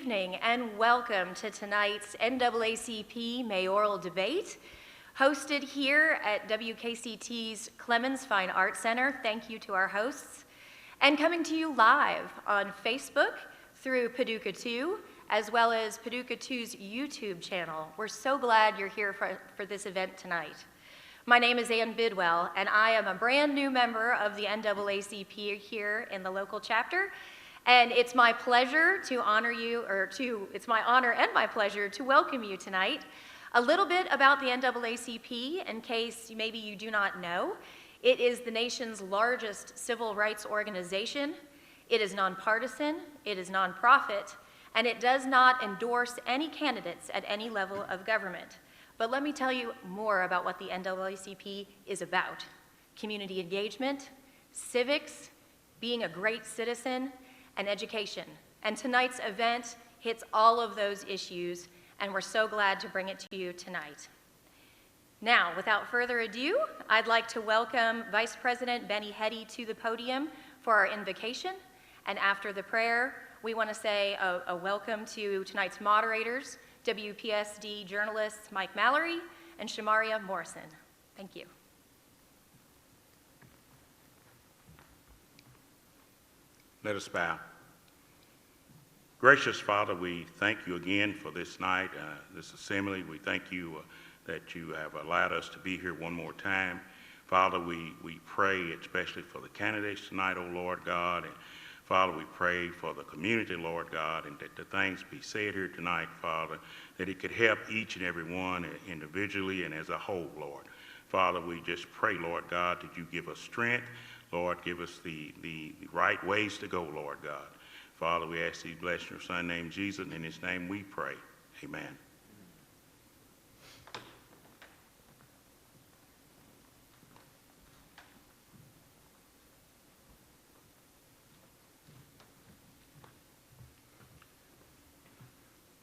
evening and welcome to tonight's NAACP Mayoral Debate, hosted here at WKCT's Clemens Fine Arts Center. Thank you to our hosts. And coming to you live on Facebook through Paducah 2, as well as Paducah 2's YouTube channel. We're so glad you're here for this event tonight. My name is Ann Bidwell, and I am a brand new member of the NAACP here in the local chapter. And it's my pleasure to honor you, it's my honor and my pleasure to welcome you tonight. A little bit about the NAACP, in case maybe you do not know. It is the nation's largest civil rights organization. It is nonpartisan, it is nonprofit, and it does not endorse any candidates at any level of government. But let me tell you more about what the NAACP is about. Community engagement, civics, being a great citizen, and education. And tonight's event hits all of those issues, and we're so glad to bring it to you tonight. Now, without further ado, I'd like to welcome Vice President Benny Hetty to the podium for our invocation. And after the prayer, we want to say a welcome to tonight's moderators, WPSD journalists Mike Mallory and Shamaria Morrison. Thank you. Let us bow. Gracious Father, we thank you again for this night, this assembly. We thank you that you have allowed us to be here one more time. Father, we pray especially for the candidates tonight, O Lord God. And Father, we pray for the community, Lord God, and that the things be said here tonight, Father, that it could help each and every one individually and as a whole, Lord. Father, we just pray, Lord God, that you give us strength. Lord, give us the right ways to go, Lord God. Father, we ask these blessings in your Son named Jesus, and in his name we pray. Amen.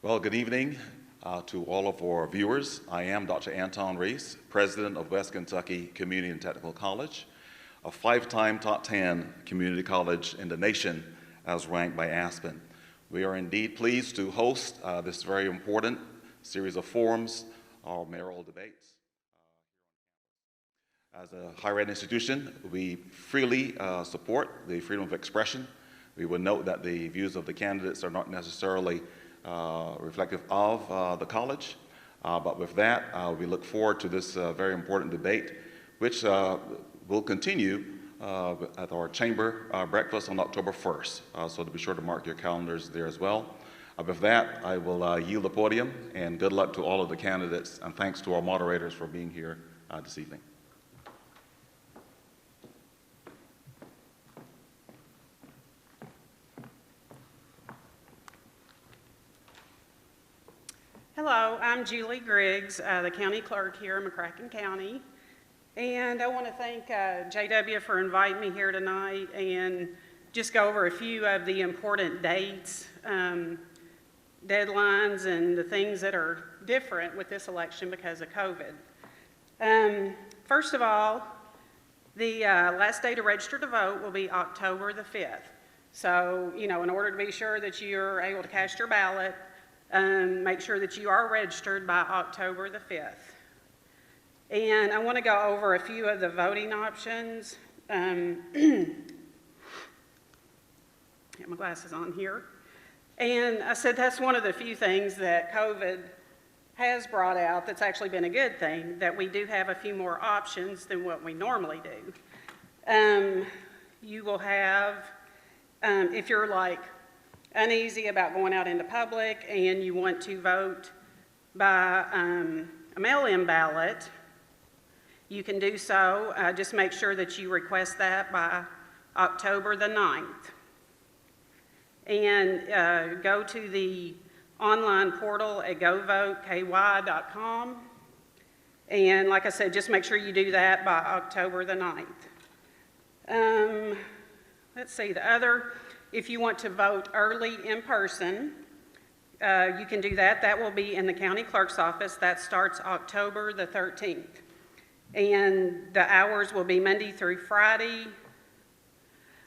Well, good evening to all of our viewers. I am Dr. Anton Reese, President of West Kentucky Community and Technical College, a 5-time top 10 community college in the nation as ranked by Aspen. We are indeed pleased to host this very important series of forums, our mayoral debates. As a higher ed institution, we freely support the freedom of expression. We would note that the views of the candidates are not necessarily reflective of the college. But with that, we look forward to this very important debate, which will continue at our chamber breakfast on October 1st. So to be sure to mark your calendars there as well. With that, I will yield the podium, and good luck to all of the candidates, and thanks to our moderators for being here this evening. Hello, I'm Julie Griggs, the county clerk here in McCracken County. And I want to thank JW for inviting me here tonight and just go over a few of the important dates, deadlines, and the things that are different with this election because of COVID. First of all, the last day to register to vote will be October the 5th. So, in order to be sure that you're able to cast your ballot, make sure that you are registered by October the 5th. And I want to go over a few of the voting options. Get my glasses on here. And I said that's one of the few things that COVID has brought out that's actually been a good thing, that we do have a few more options than what we normally do. You will have, if you're like uneasy about going out into public and you want to vote by a mail-in ballot, you can do so. Just make sure that you request that by October the 9th. And go to the online portal at govoteky.com. And like I said, just make sure you do that by October the 9th. Let's see, if you want to vote early in person, you can do that. That will be in the county clerk's office. That starts October the 13th. And the hours will be Monday through Friday,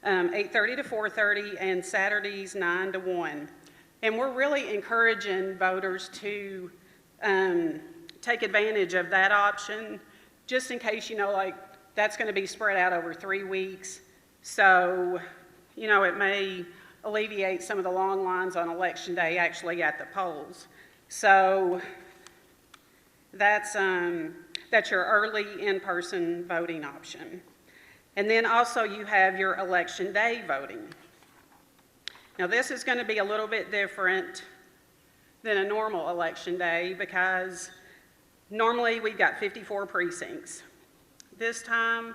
8:30 to 4:30, and Saturdays 9 to 1. And we're really encouraging voters to take advantage of that option, just in case, like, that's going to be spread out over 3 weeks. So, it may alleviate some of the long lines on Election Day actually at the polls. So that's your early in-person voting option. And then also you have your Election Day voting. Now this is going to be a little bit different than a normal Election Day because normally we've got 54 precincts. This time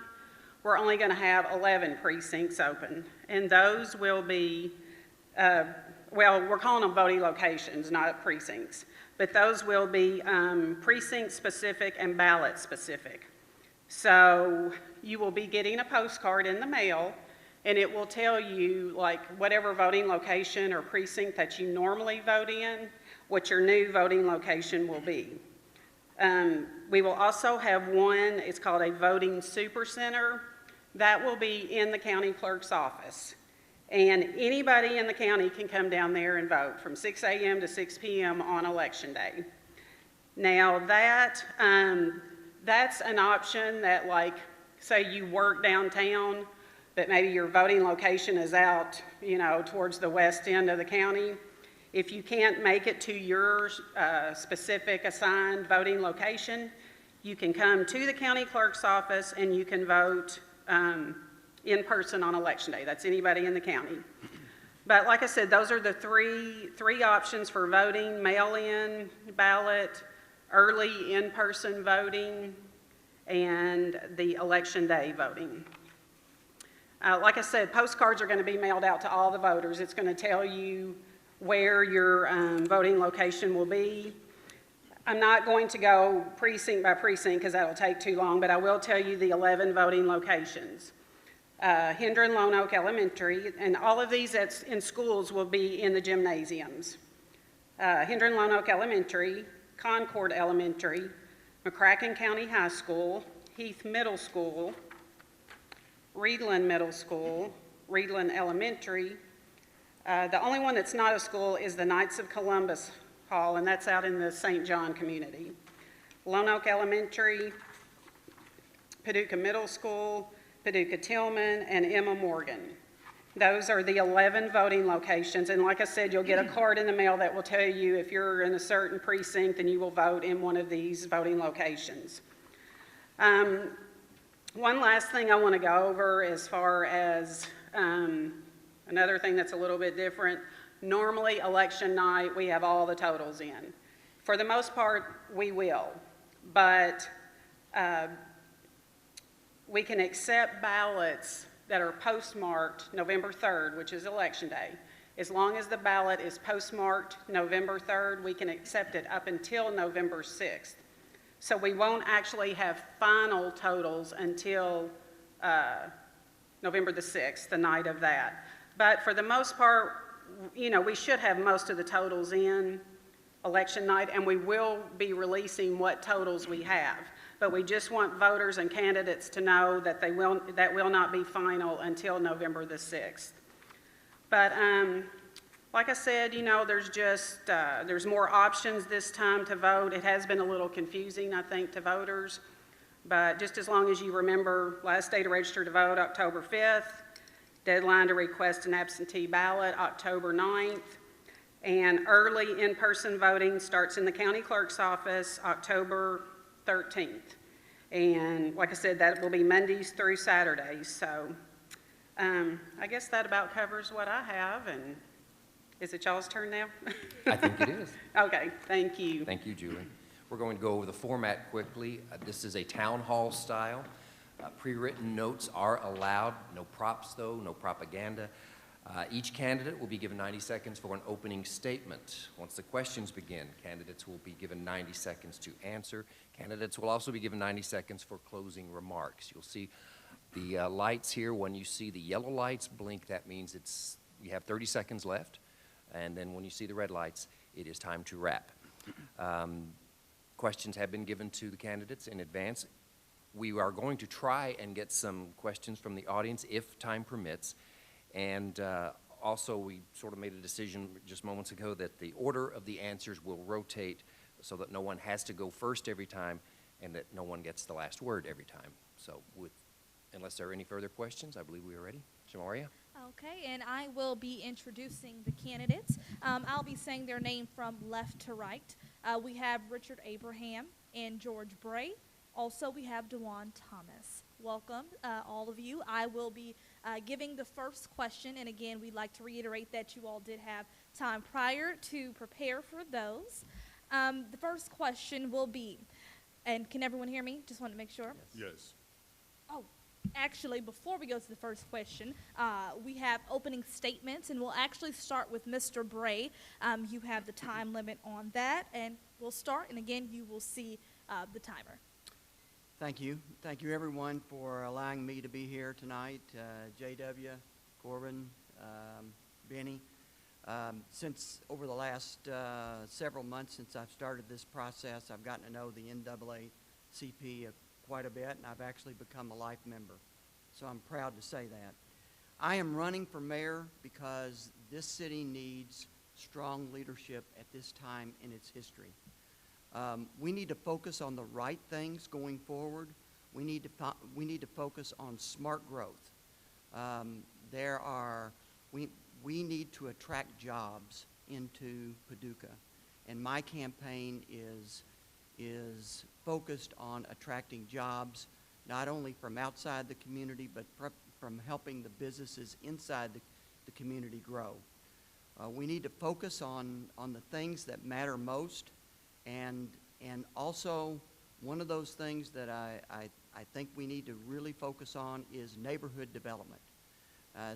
we're only going to have 11 precincts open, and those will be, we're calling them voting locations, not precincts, but those will be precinct-specific and ballot-specific. So you will be getting a postcard in the mail, and it will tell you, like, whatever voting location or precinct that you normally vote in, what your new voting location will be. We will also have one, it's called a voting supercenter, that will be in the county clerk's office. And anybody in the county can come down there and vote from 6 a.m. to 6 p.m. on Election Day. Now that's an option that, like, say you work downtown, but maybe your voting location is out, towards the west end of the county. If you can't make it to your specific assigned voting location, you can come to the county clerk's office and you can vote in person on Election Day. That's anybody in the county. But like I said, those are the three options for voting: mail-in ballot, early in-person voting, and the Election Day voting. Like I said, postcards are going to be mailed out to all the voters. It's going to tell you where your voting location will be. I'm not going to go precinct by precinct because that'll take too long, but I will tell you the 11 voting locations. Hinder and Lone Oak Elementary, and all of these that's in schools will be in the gymnasiums. Hinder and Lone Oak Elementary, Concord Elementary, McCracken County High School, Heath Middle School, Reedland Middle School, Reedland Elementary. The only one that's not a school is the Knights of Columbus Hall, and that's out in the St. John community. Lone Oak Elementary, Paducah Middle School, Paducah Tillman, and Emma Morgan. Those are the 11 voting locations, and like I said, you'll get a card in the mail that will tell you if you're in a certain precinct and you will vote in one of these voting locations. One last thing I want to go over as far as another thing that's a little bit different. Normally, election night, we have all the totals in. For the most part, we will, but we can accept ballots that are postmarked November 3rd, which is Election Day. As long as the ballot is postmarked November 3rd, we can accept it up until November 6th. So we won't actually have final totals until November the 6th, the night of that. But for the most part, we should have most of the totals in election night, and we will be releasing what totals we have. But we just want voters and candidates to know that that will not be final until November the 6th. But like I said, there's more options this time to vote. It has been a little confusing, I think, to voters. But just as long as you remember, last day to register to vote, October 5th. Deadline to request an absentee ballot, October 9th. And early in-person voting starts in the county clerk's office, October 13th. And like I said, that will be Mondays through Saturdays. So I guess that about covers what I have. And is it y'all's turn now? I think it is. Okay, thank you. Thank you, Julie. We're going to go over the format quickly. This is a town hall style. Pre-written notes are allowed. No props, though, no propaganda. Each candidate will be given 90 seconds for an opening statement. Once the questions begin, candidates will be given 90 seconds to answer. Candidates will also be given 90 seconds for closing remarks. You'll see the lights here. When you see the yellow lights blink, that means you have 30 seconds left. And then when you see the red lights, it is time to wrap. Questions have been given to the candidates in advance. We are going to try and get some questions from the audience if time permits. And Also, we sort of made a decision just moments ago that the order of the answers will rotate so that no one has to go first every time and that no one gets the last word every time. So unless there are any further questions, I believe we are ready. Jamaria? Okay, and I will be introducing the candidates. I'll be saying their name from left to right. We have Richard Abraham and George Bray. Also, we have DeJuan Thomas. Welcome, all of you. I will be giving the first question, and again, we'd like to reiterate that you all did have time prior to prepare for those. The first question will be, and can everyone hear me? Just want to make sure. Yes. Oh, actually, before we go to the first question, we have opening statements, and we'll actually start with Mr. Bray. You have the time limit on that, and we'll start, and again, you will see the timer. Thank you. Thank you, everyone, for allowing me to be here tonight. J.W., Corbin, Benny. Since over the last several months since I've started this process, I've gotten to know the NAACP quite a bit, and I've actually become a life member. So I'm proud to say that. I am running for mayor because this city needs strong leadership at this time in its history. We need to focus on the right things going forward. We need to focus on smart growth. We need to attract jobs into Paducah, and my campaign is focused on attracting jobs not only from outside the community but from helping the businesses inside the community grow. We need to focus on the things that matter most. And also, one of those things that I think we need to really focus on is neighborhood development.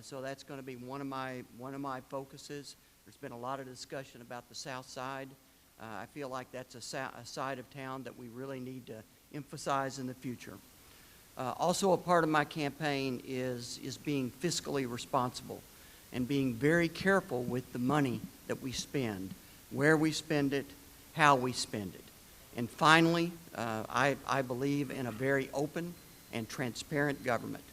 So that's going to be one of my focuses. There's been a lot of discussion about the South Side. I feel like that's a side of town that we really need to emphasize in the future. Also, a part of my campaign is being fiscally responsible and being very careful with the money that we spend, where we spend it, how we spend it. And finally, I believe in a very open and transparent government.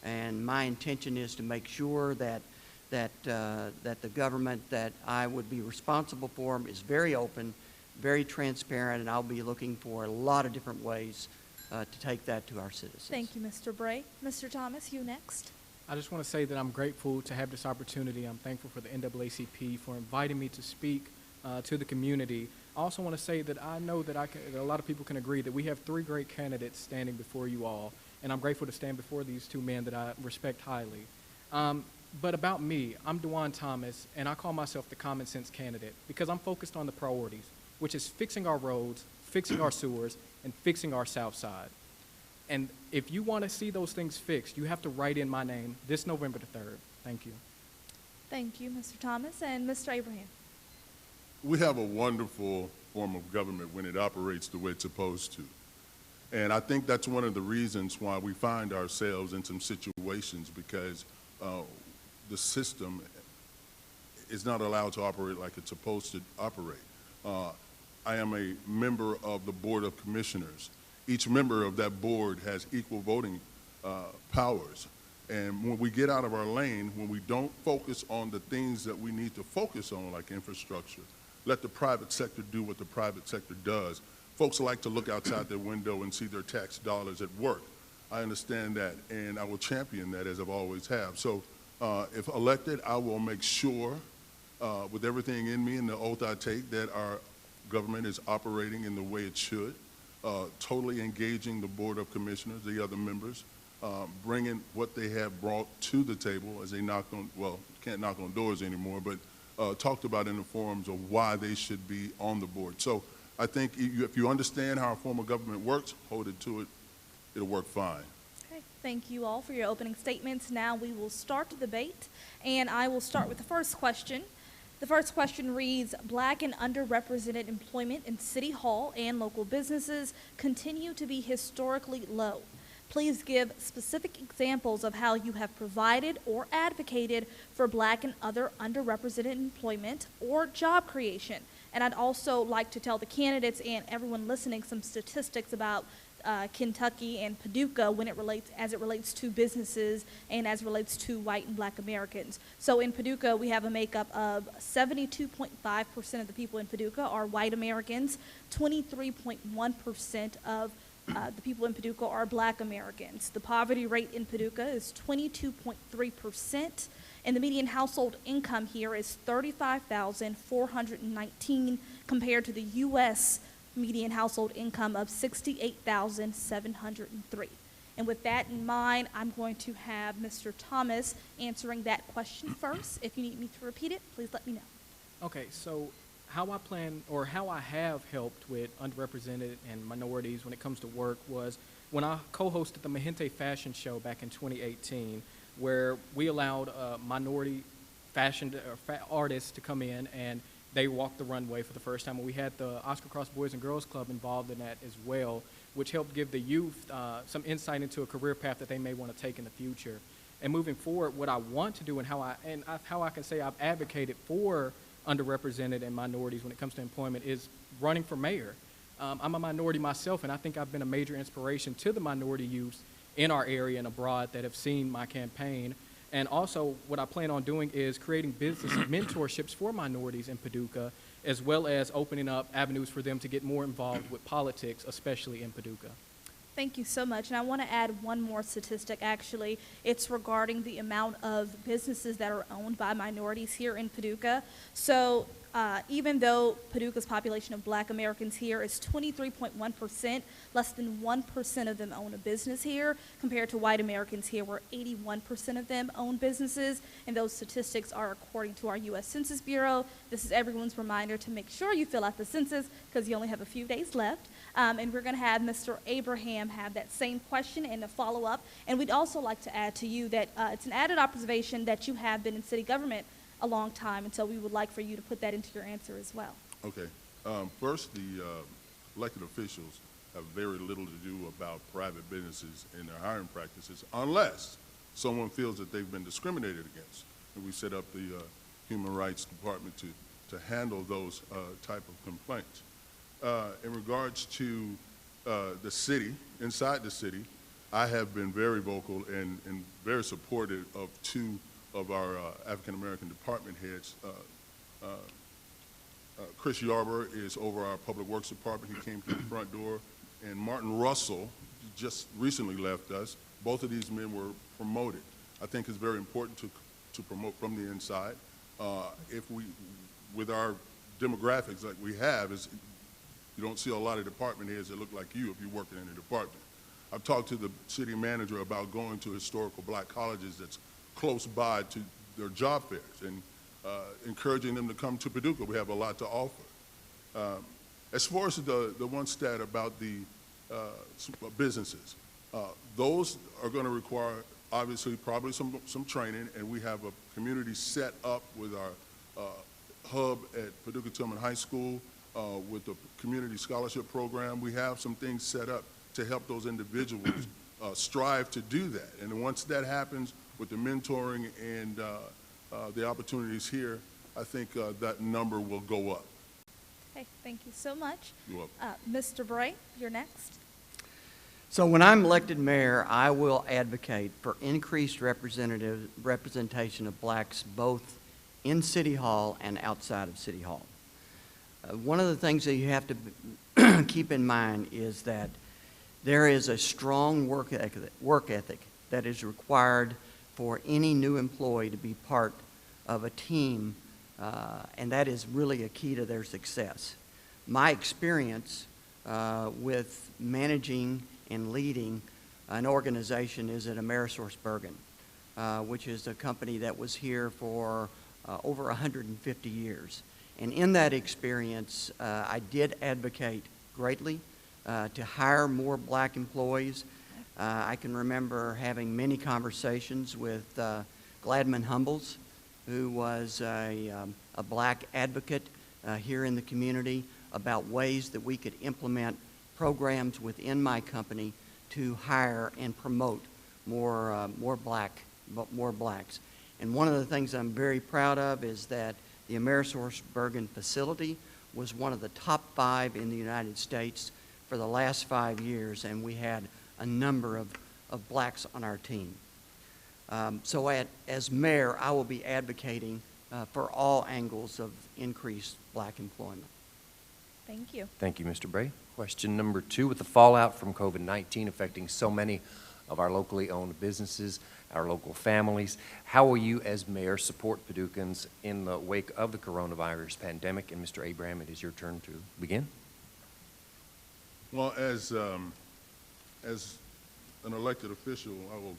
And my intention is to make sure that the government that I would be responsible for is very open, very transparent, and I'll be looking for a lot of different ways to take that to our citizens. Thank you, Mr. Bray. Mr. Thomas, you next. I just want to say that I'm grateful to have this opportunity. I'm thankful for the NAACP for inviting me to speak to the community. I also want to say that I know that that a lot of people can agree that we have three great candidates standing before you all, and I'm grateful to stand before these two men that I respect highly. But about me, I'm DeJuan Thomas, and I call myself the common sense candidate because I'm focused on the priorities, which is fixing our roads, fixing our sewers, and fixing our South Side. And if you want to see those things fixed, you have to write in my name this November the 3rd. Thank you. Thank you, Mr. Thomas. And Mr. Abraham. We have a wonderful form of government when it operates the way it's supposed to. And I think that's one of the reasons why we find ourselves in some situations because the system is not allowed to operate like it's supposed to operate. I am a member of the Board of Commissioners. Each member of that board has equal voting powers. And when we get out of our lane, when we don't focus on the things that we need to focus on, like infrastructure, let the private sector do what the private sector does. Folks like to look outside their window and see their tax dollars at work. I understand that, and I will champion that as I've always have. So if elected, I will make sure with everything in me and the oath I take that our government is operating in the way it should, totally engaging the Board of Commissioners, the other members, bringing what they have brought to the table as they knocked on, well, can't knock on doors anymore, but talked about in the forums of why they should be on the board. So I think if you understand how our form of government works, hold it to it, it'll work fine. Okay, thank you all for your opening statements. Now we will start the debate, and I will start with the first question. The first question reads, Black and underrepresented employment in City Hall and local businesses continue to be historically low. Please give specific examples of how you have provided or advocated for Black and other underrepresented employment or job creation. And I'd also like to tell the candidates and everyone listening some statistics about Kentucky and Paducah as it relates to businesses and as it relates to white and black Americans. So in Paducah, we have a makeup of 72.5% of the people in Paducah are white Americans, 23.1% of the people in Paducah are black Americans. The poverty rate in Paducah is 22.3%, and the median household income here is $35,419 compared to the U.S. median household income of $68,703. And with that in mind, I'm going to have Mr. Thomas answering that question first. If you need me to repeat it, please let me know. Okay, so how I have helped with underrepresented and minorities when it comes to work was when I co-hosted the Mahente Fashion Show back in 2018, where we allowed minority fashion artists to come in and they walked the runway for the first time. And we had the Oscar Cross Boys and Girls Club involved in that as well, which helped give the youth some insight into a career path that they may want to take in the future. And moving forward, what I want to do and how I can say I've advocated for underrepresented and minorities when it comes to employment is running for mayor. I'm a minority myself, and I think I've been a major inspiration to the minority youths in our area and abroad that have seen my campaign. And also what I plan on doing is creating business mentorships for minorities in Paducah, as well as opening up avenues for them to get more involved with politics, especially in Paducah. Thank you so much. And I want to add one more statistic, actually. It's regarding the amount of businesses that are owned by minorities here in Paducah. So even though Paducah's population of black Americans here is 23.1%, less than 1% of them own a business here, compared to white Americans here, where 81% of them own businesses. And those statistics are according to our U.S. Census Bureau. This is everyone's reminder to make sure you fill out the census because you only have a few days left. And we're going to have Mr. Abraham have that same question and a follow-up. And we'd also like to add to you that it's an added observation that you have been in city government a long time, and so we would like for you to put that into your answer as well. Okay. First, the elected officials have very little to do about private businesses and their hiring practices unless someone feels that they've been discriminated against. And we set up the Human Rights Department to handle those type of complaints. In regards to the city, inside the city, I have been very vocal and very supportive of two of our African-American department heads. Chris Yarber is over our Public Works Department. He came through the front door. And Martin Russell just recently left us. Both of these men were promoted. I think it's very important to promote from the inside. With our demographics like we have, you don't see a lot of department heads that look like you if you're working in a department. I've talked to the city manager about going to historical black colleges that's close by to their job fairs and encouraging them to come to Paducah. We have a lot to offer. As far as the one stat about the businesses, those are going to require, obviously, probably some training, and we have a community set up with our hub at Paducah-Tillman High School with the community scholarship program. We have some things set up to help those individuals strive to do that. And once that happens, with the mentoring and the opportunities here, I think that number will go up. Okay, thank you so much. You're welcome. Mr. Bray, you're next. So when I'm elected mayor, I will advocate for increased representation of blacks both in City Hall and outside of City Hall. One of the things that you have to keep in mind is that there is a strong work ethic that is required for any new employee to be part of a team, and that is really a key to their success. My experience with managing and leading an organization is at AmerisourceBergen, which is a company that was here for over 150 years. And in that experience, I did advocate greatly to hire more black employees. I can remember having many conversations with Gladman Humbles, who was a black advocate here in the community, about ways that we could implement programs within my company to hire and promote more blacks. And one of the things I'm very proud of is that the AmerisourceBergen facility was one of the top 5 in the United States for the last 5 years, and we had a number of blacks on our team. So as mayor, I will be advocating for all angles of increased black employment. Thank you. Thank you, Mr. Bray. Question number 2, with the fallout from COVID-19 affecting so many of our locally owned businesses, our local families, how will you as mayor support Paducahans in the wake of the coronavirus pandemic? And Mr. Abraham, it is your turn to begin. Well, as an elected official, I will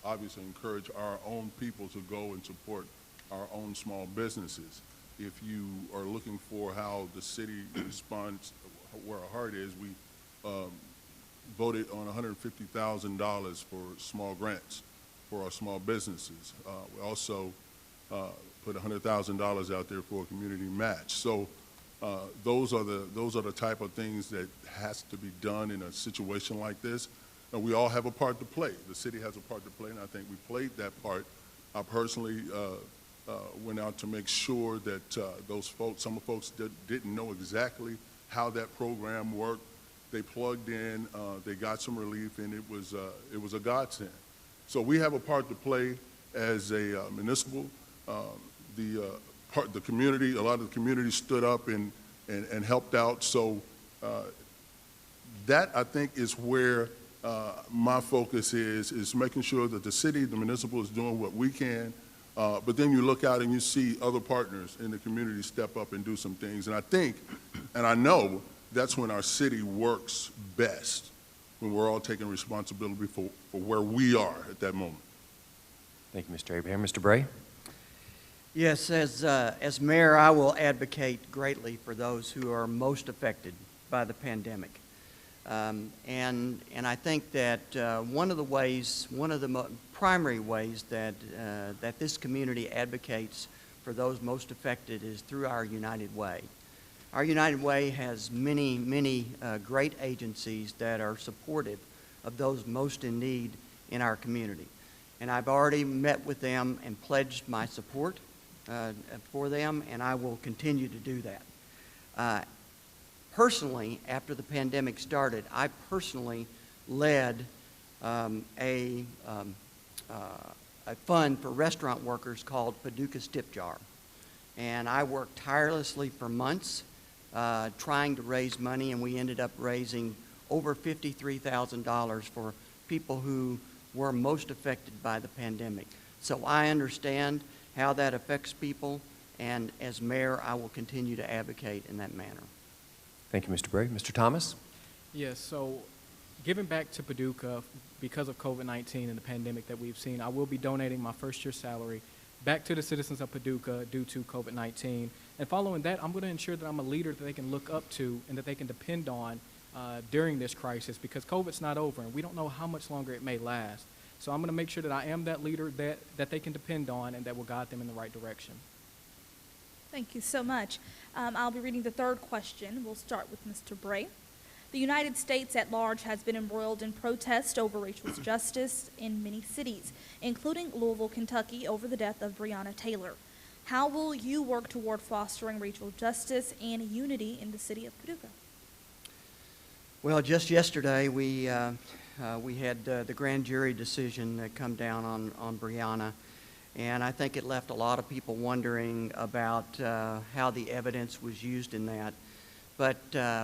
obviously encourage our own people to go and support our own small businesses. If you are looking for how the city responds, where our heart is, we voted on $150,000 for small grants for our small businesses. We also put $100,000 out there for a community match. So those are the type of things that has to be done in a situation like this. And we all have a part to play. The city has a part to play, and I think we played that part. I personally went out to make sure that some folks didn't know exactly how that program worked. They plugged in, they got some relief, and it was a godsend. So we have a part to play as a municipal. The community, a lot of the community stood up and helped out. So that, I think, is where my focus is making sure that the city, the municipal, is doing what we can. But then you look out and you see other partners in the community step up and do some things. And I think, and I know, that's when our city works best, when we're all taking responsibility for where we are at that moment. Thank you, Mr. Abraham. Mr. Bray? Yes, as mayor, I will advocate greatly for those who are most affected by the pandemic. And I think that one of the primary ways that this community advocates for those most affected is through our United Way. Our United Way has many great agencies that are supportive of those most in need in our community. And I've already met with them and pledged my support for them, and I will continue to do that. Personally, after the pandemic started, I personally led a fund for restaurant workers called Paducah Tip Jar. And I worked tirelessly for months trying to raise money, and we ended up raising over $53,000 for people who were most affected by the pandemic. So I understand how that affects people, and as mayor, I will continue to advocate in that manner. Thank you, Mr. Bray. Mr. Thomas? Yes, so giving back to Paducah because of COVID-19 and the pandemic that we've seen, I will be donating my first year salary back to the citizens of Paducah due to COVID-19. And following that, I'm going to ensure that I'm a leader that they can look up to and that they can depend on during this crisis, because COVID's not over and we don't know how much longer it may last. So I'm going to make sure that I am that leader that they can depend on and that will guide them in the right direction. Thank you so much. I'll be reading the third question. We'll start with Mr. Bray. The United States at large has been embroiled in protest over racial justice in many cities, including Louisville, Kentucky, over the death of Breonna Taylor. How will you work toward fostering racial justice and unity in the city of Paducah? Well, just yesterday we had the grand jury decision come down on Breonna, and I think it left a lot of people wondering about how the evidence was used in that. But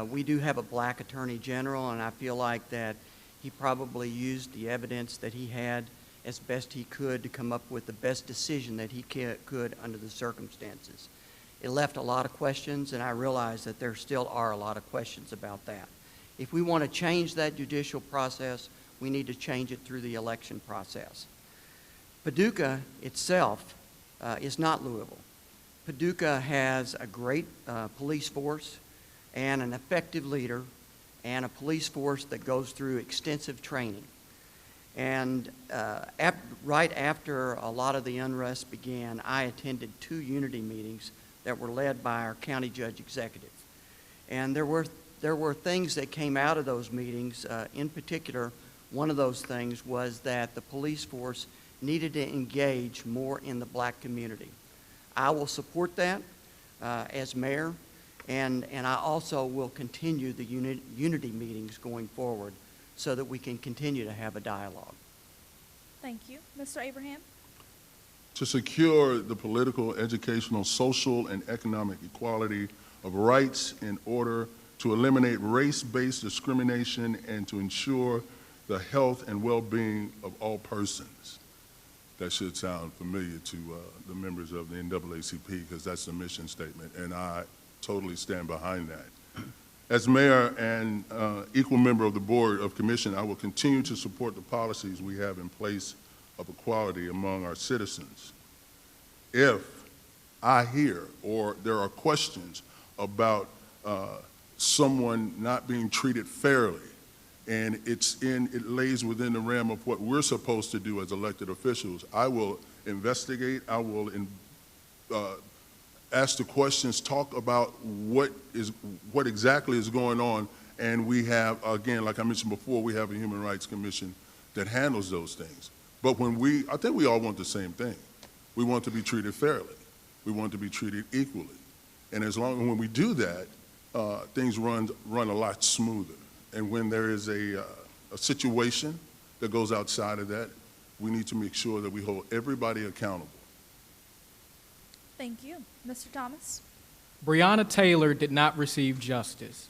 we do have a black attorney general, and I feel like that he probably used the evidence that he had as best he could to come up with the best decision that he could under the circumstances. It left a lot of questions, and I realize that there still are a lot of questions about that. If we want to change that judicial process, we need to change it through the election process. Paducah itself is not Louisville. Paducah has a great police force and an effective leader and a police force that goes through extensive training. And right after a lot of the unrest began, I attended 2 unity meetings that were led by our county judge executive. And there were things that came out of those meetings. In particular, one of those things was that the police force needed to engage more in the black community. I will support that as mayor, And I also will continue the unity meetings going forward so that we can continue to have a dialogue. Thank you. Mr. Abraham? To secure the political, educational, social, and economic equality of rights in order to eliminate race-based discrimination and to ensure the health and well-being of all persons. That should sound familiar to the members of the NAACP because that's the mission statement, and I totally stand behind that. As mayor and equal member of the Board of Commission, I will continue to support the policies we have in place of equality among our citizens. If I hear or there are questions about someone not being treated fairly, and it lays within the realm of what we're supposed to do as elected officials, I will investigate, I will ask the questions, talk about what exactly is going on, and we have, again, like I mentioned before, we have a Human Rights Commission that handles those things. But I think we all want the same thing. We want to be treated fairly. We want to be treated equally. And as long as when we do that, things run a lot smoother. And when there is a situation that goes outside of that, we need to make sure that we hold everybody accountable. Thank you. Mr. Thomas? Breonna Taylor did not receive justice.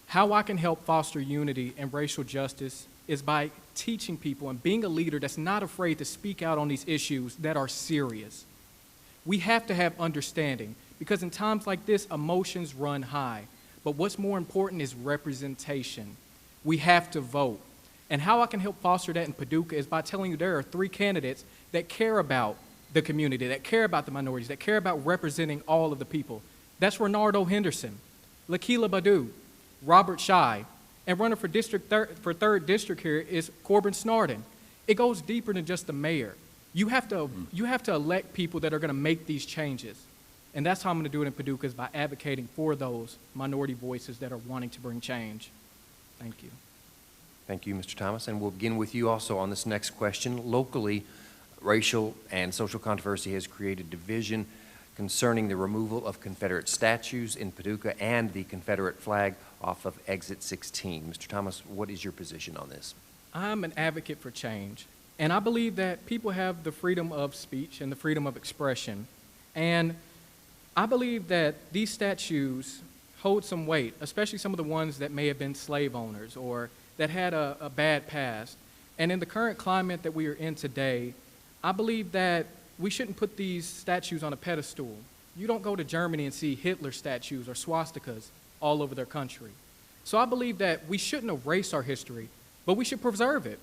How I can help foster unity and racial justice is by teaching people and being a leader that's not afraid to speak out on these issues that are serious. We have to have understanding because in times like this, emotions run high. But what's more important is representation. We have to vote. And how I can help foster that in Paducah is by telling you there are 3 candidates that care about the community, that care about the minorities, that care about representing all of the people. That's Renardo Henderson, Lakila Badu, Robert Shai, and running for 3rd District here is Corbin Snarden. It goes deeper than just the mayor. You have to elect people that are going to make these changes. And that's how I'm going to do it in Paducah is by advocating for those minority voices that are wanting to bring change. Thank you. Thank you, Mr. Thomas. And we'll begin with you also on this next question. Locally, racial and social controversy has created division concerning the removal of Confederate statues in Paducah and the Confederate flag off of Exit 16. Mr. Thomas, what is your position on this? I'm an advocate for change. And I believe that people have the freedom of speech and the freedom of expression. And I believe that these statues hold some weight, especially some of the ones that may have been slave owners or that had a bad past. And in the current climate that we are in today, I believe that we shouldn't put these statues on a pedestal. You don't go to Germany and see Hitler statues or swastikas all over their country. So I believe that we shouldn't erase our history, but we should preserve it.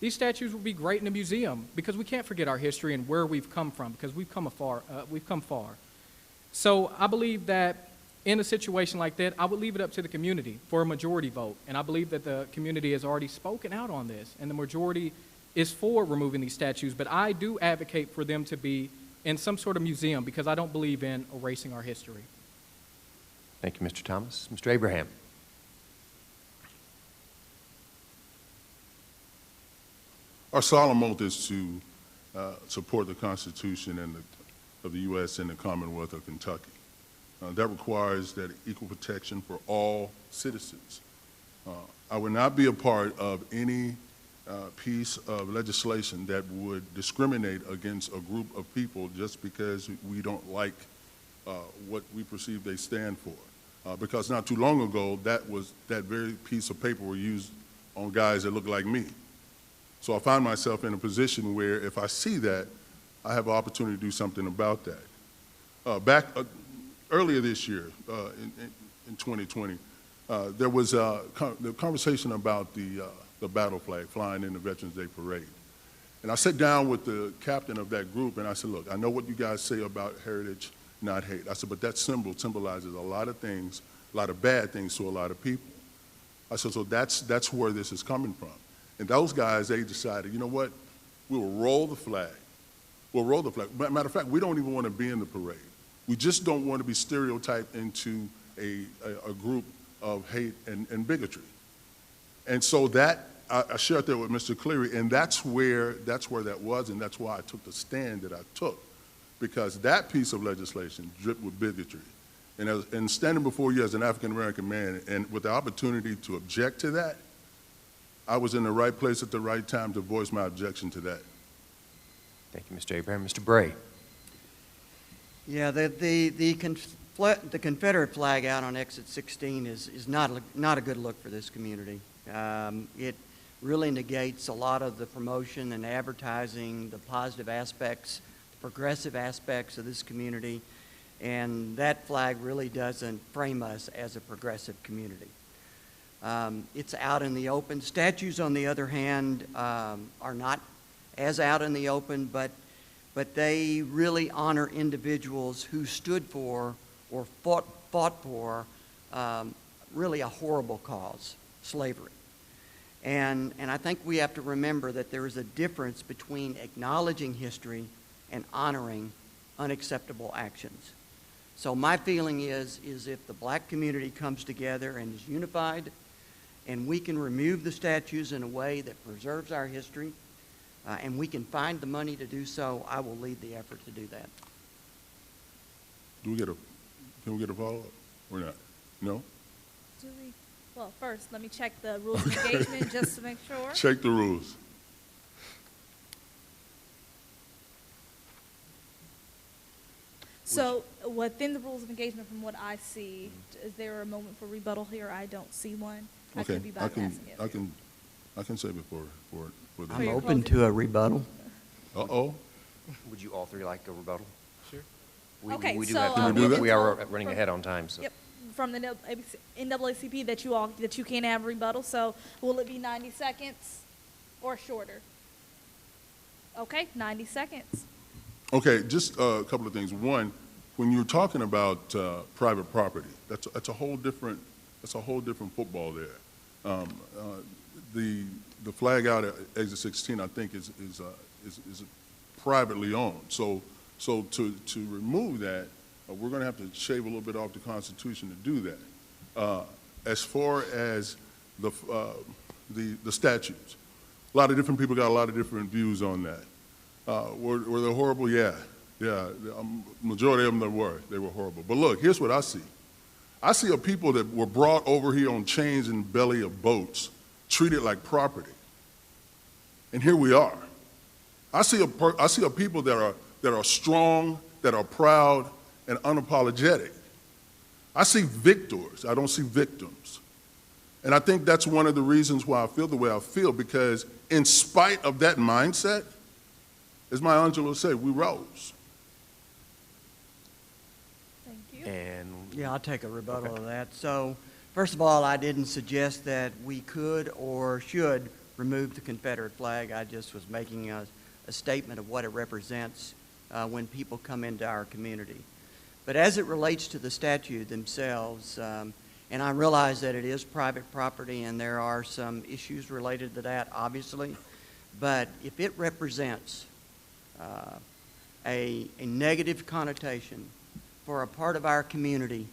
These statues will be great in a museum because we can't forget our history and where we've come from because we've come far. So I believe that in a situation like that, I would leave it up to the community for a majority vote. And I believe that the community has already spoken out on this, and the majority is for removing these statues. But I do advocate for them to be in some sort of museum because I don't believe in erasing our history. Thank you, Mr. Thomas. Mr. Abraham. Our solemn oath is to support the Constitution of the U.S. and the Commonwealth of Kentucky. That requires that equal protection for all citizens. I would not be a part of any piece of legislation that would discriminate against a group of people just because we don't like what we perceive they stand for. Because not too long ago, that very piece of paper was used on guys that look like me. So I find myself in a position where if I see that, I have an opportunity to do something about that. Earlier this year, in 2020, there was the conversation about the battle flag flying in the Veterans Day Parade. And I sat down with the captain of that group and I said, look, I know what you guys say about heritage, not hate. I said, but that symbol symbolizes a lot of things, a lot of bad things to a lot of people. I said, so that's where this is coming from. And those guys, they decided, you know what, we will roll the flag. We'll roll the flag. Matter of fact, we don't even want to be in the parade. We just don't want to be stereotyped into a group of hate and bigotry. And so that, I shared that with Mr. Cleary, and that's where that was, and that's why I took the stand that I took, because that piece of legislation dripped with bigotry. And standing before you as an African-American man and with the opportunity to object to that, I was in the right place at the right time to voice my objection to that. Thank you, Mr. Abraham. Mr. Bray. Yeah, the Confederate flag out on exit 16 is not a good look for this community. It really negates a lot of the promotion and advertising, the positive aspects, the progressive aspects of this community, and that flag really doesn't frame us as a progressive community. It's out in the open. Statues, on the other hand, are not as out in the open, but they really honor individuals who stood for or fought for really a horrible cause, slavery. And I think we have to remember that there is a difference between acknowledging history and honoring unacceptable actions. So my feeling is if the black community comes together and is unified, and we can remove the statues in a way that preserves our history, and we can find the money to do so, I will lead the effort to do that. Can we get a follow-up or not? No? Do we? Well, first, let me check the rules of engagement just to make sure. Check the rules. So within the rules of engagement, from what I see, is there a moment for rebuttal here? I don't see one. I could be bypassing it. I can say before the I'm open to a rebuttal. Uh-oh. Would you all three like a rebuttal? Sure. Okay, We do so, have Can we do that? we are running ahead on time, so. Yep, from the NAACP that you can't have a rebuttal, so will it be 90 seconds or shorter? Okay, 90 seconds. Okay, just a couple of things. One, when you're talking about private property, that's a whole different football there. The flag out at exit 16, I think, is privately owned. So to remove that, we're going to have to shave a little bit off the Constitution to do that. As far as the statutes, a lot of different people got a lot of different views on that. Were they horrible? Yeah. Majority of them they were horrible. But look, here's what I see. I see a people that were brought over here on chains in the belly of boats, treated like property. And here we are. I see a people that are strong, that are proud, and unapologetic. I see victors. I don't see victims. And I think that's one of the reasons why I feel the way I feel, because in spite of that mindset, as Maya Angelou said, we rose. Thank you. And Yeah, I'll take a rebuttal Okay. of that. So, first of all, I didn't suggest that we could or should remove the Confederate flag. I just was making a statement of what it represents when people come into our community. But as it relates to the statue themselves, and I realize that it is private property and there are some issues related to that, obviously, but if it represents a negative connotation for a part of our community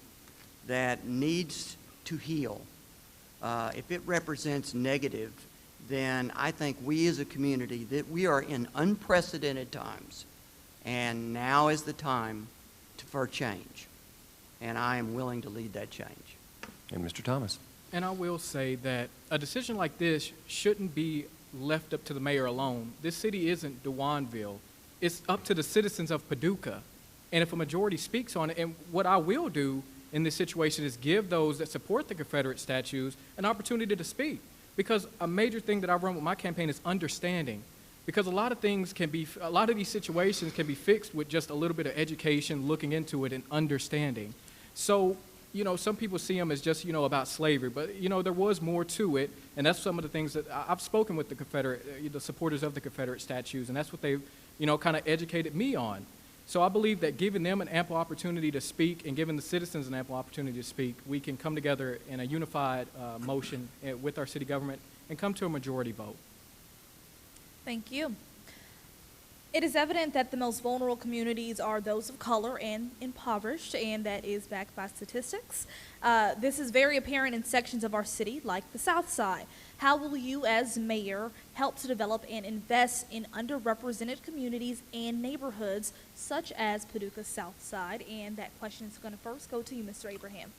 that needs to heal, if it represents negative, then I think we as a community, that we are in unprecedented times, and now is the time for change. And I am willing to lead that change. And Mr. Thomas. And I will say that a decision like this shouldn't be left up to the mayor alone. This city isn't DeWanville. It's up to the citizens of Paducah. And if a majority speaks on it, and what I will do in this situation is give those that support the Confederate statues an opportunity to speak. Because a major thing that I run with my campaign is understanding. Because a lot of these situations can be fixed with just a little bit of education, looking into it, and understanding. So, some people see them as just, about slavery, but, there was more to it, and that's some of the things that I've spoken with the supporters of the Confederate statues, and that's what they, kind of educated me on. So I believe that giving them an ample opportunity to speak and giving the citizens an ample opportunity to speak, we can come together in a unified motion with our city government and come to a majority vote. Thank you. It is evident that the most vulnerable communities are those of color and impoverished, and that is backed by statistics. This is very apparent in sections of our city, like the South Side. How will you, as mayor, help to develop and invest in underrepresented communities and neighborhoods such as Paducah South Side? And that question is going to first go to you, Mr. Abraham.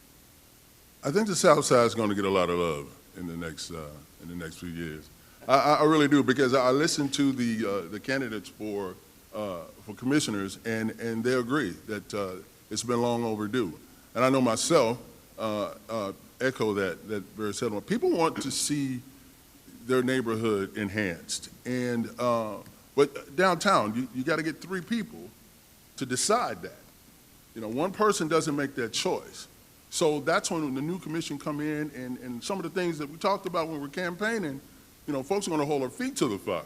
I think the South Side is going to get a lot of love in the next few years. I really do, because I listened to the candidates for commissioners, and they agree that it's been long overdue. And I know myself echo that very sentiment. People want to see their neighborhood enhanced, and but downtown you got to get 3 people to decide that. You know, one person doesn't make that choice. So that's when the new commission come in, and some of the things that we talked about when we were campaigning, you know, folks are going to hold their feet to the fire.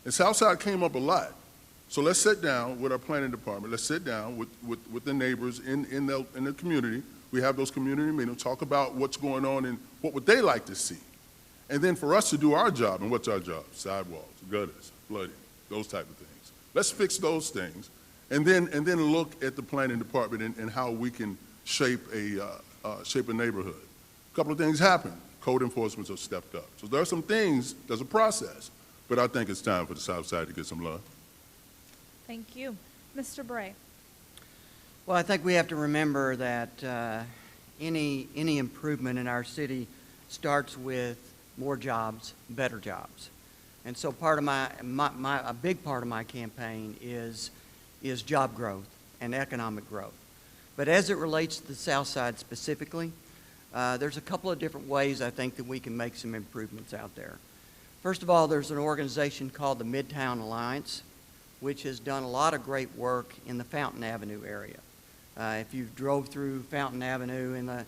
And Southside came up a lot. So let's sit down with our planning department. Let's sit down with the neighbors in the community. We have those community meetings, talk about what's going on and what would they like to see. And then for us to do our job, and what's our job? Sidewalks, gutters, flooding, those type of things. Let's fix those things, and then look at the planning department and how we can shape a neighborhood. A couple of things happen. Code enforcement have stepped up. So there are some things, there's a process, but I think it's time for the South Side to get some love. Thank you. Mr. Bray. Well, I think we have to remember that any improvement in our city starts with more jobs, better jobs. And so part of a big part of my campaign is job growth and economic growth. But as it relates to the South Side specifically, there's a couple of different ways I think that we can make some improvements out there. First of all, there's an organization called the Midtown Alliance, which has done a lot of great work in the Fountain Avenue area. If you've drove through Fountain Avenue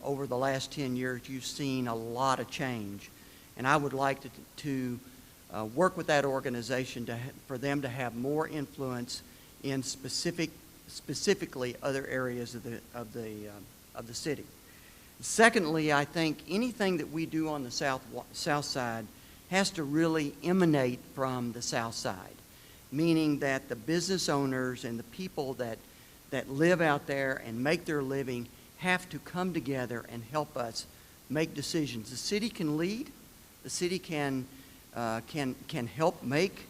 over the last 10 years, you've seen a lot of change. And I would like to work with that organization for them to have more influence in specifically other areas of the city. Secondly, I think anything that we do on the south side has to really emanate from the south side, meaning that the business owners and the people that live out there and make their living have to come together and help us make decisions. The city can lead. The city can help make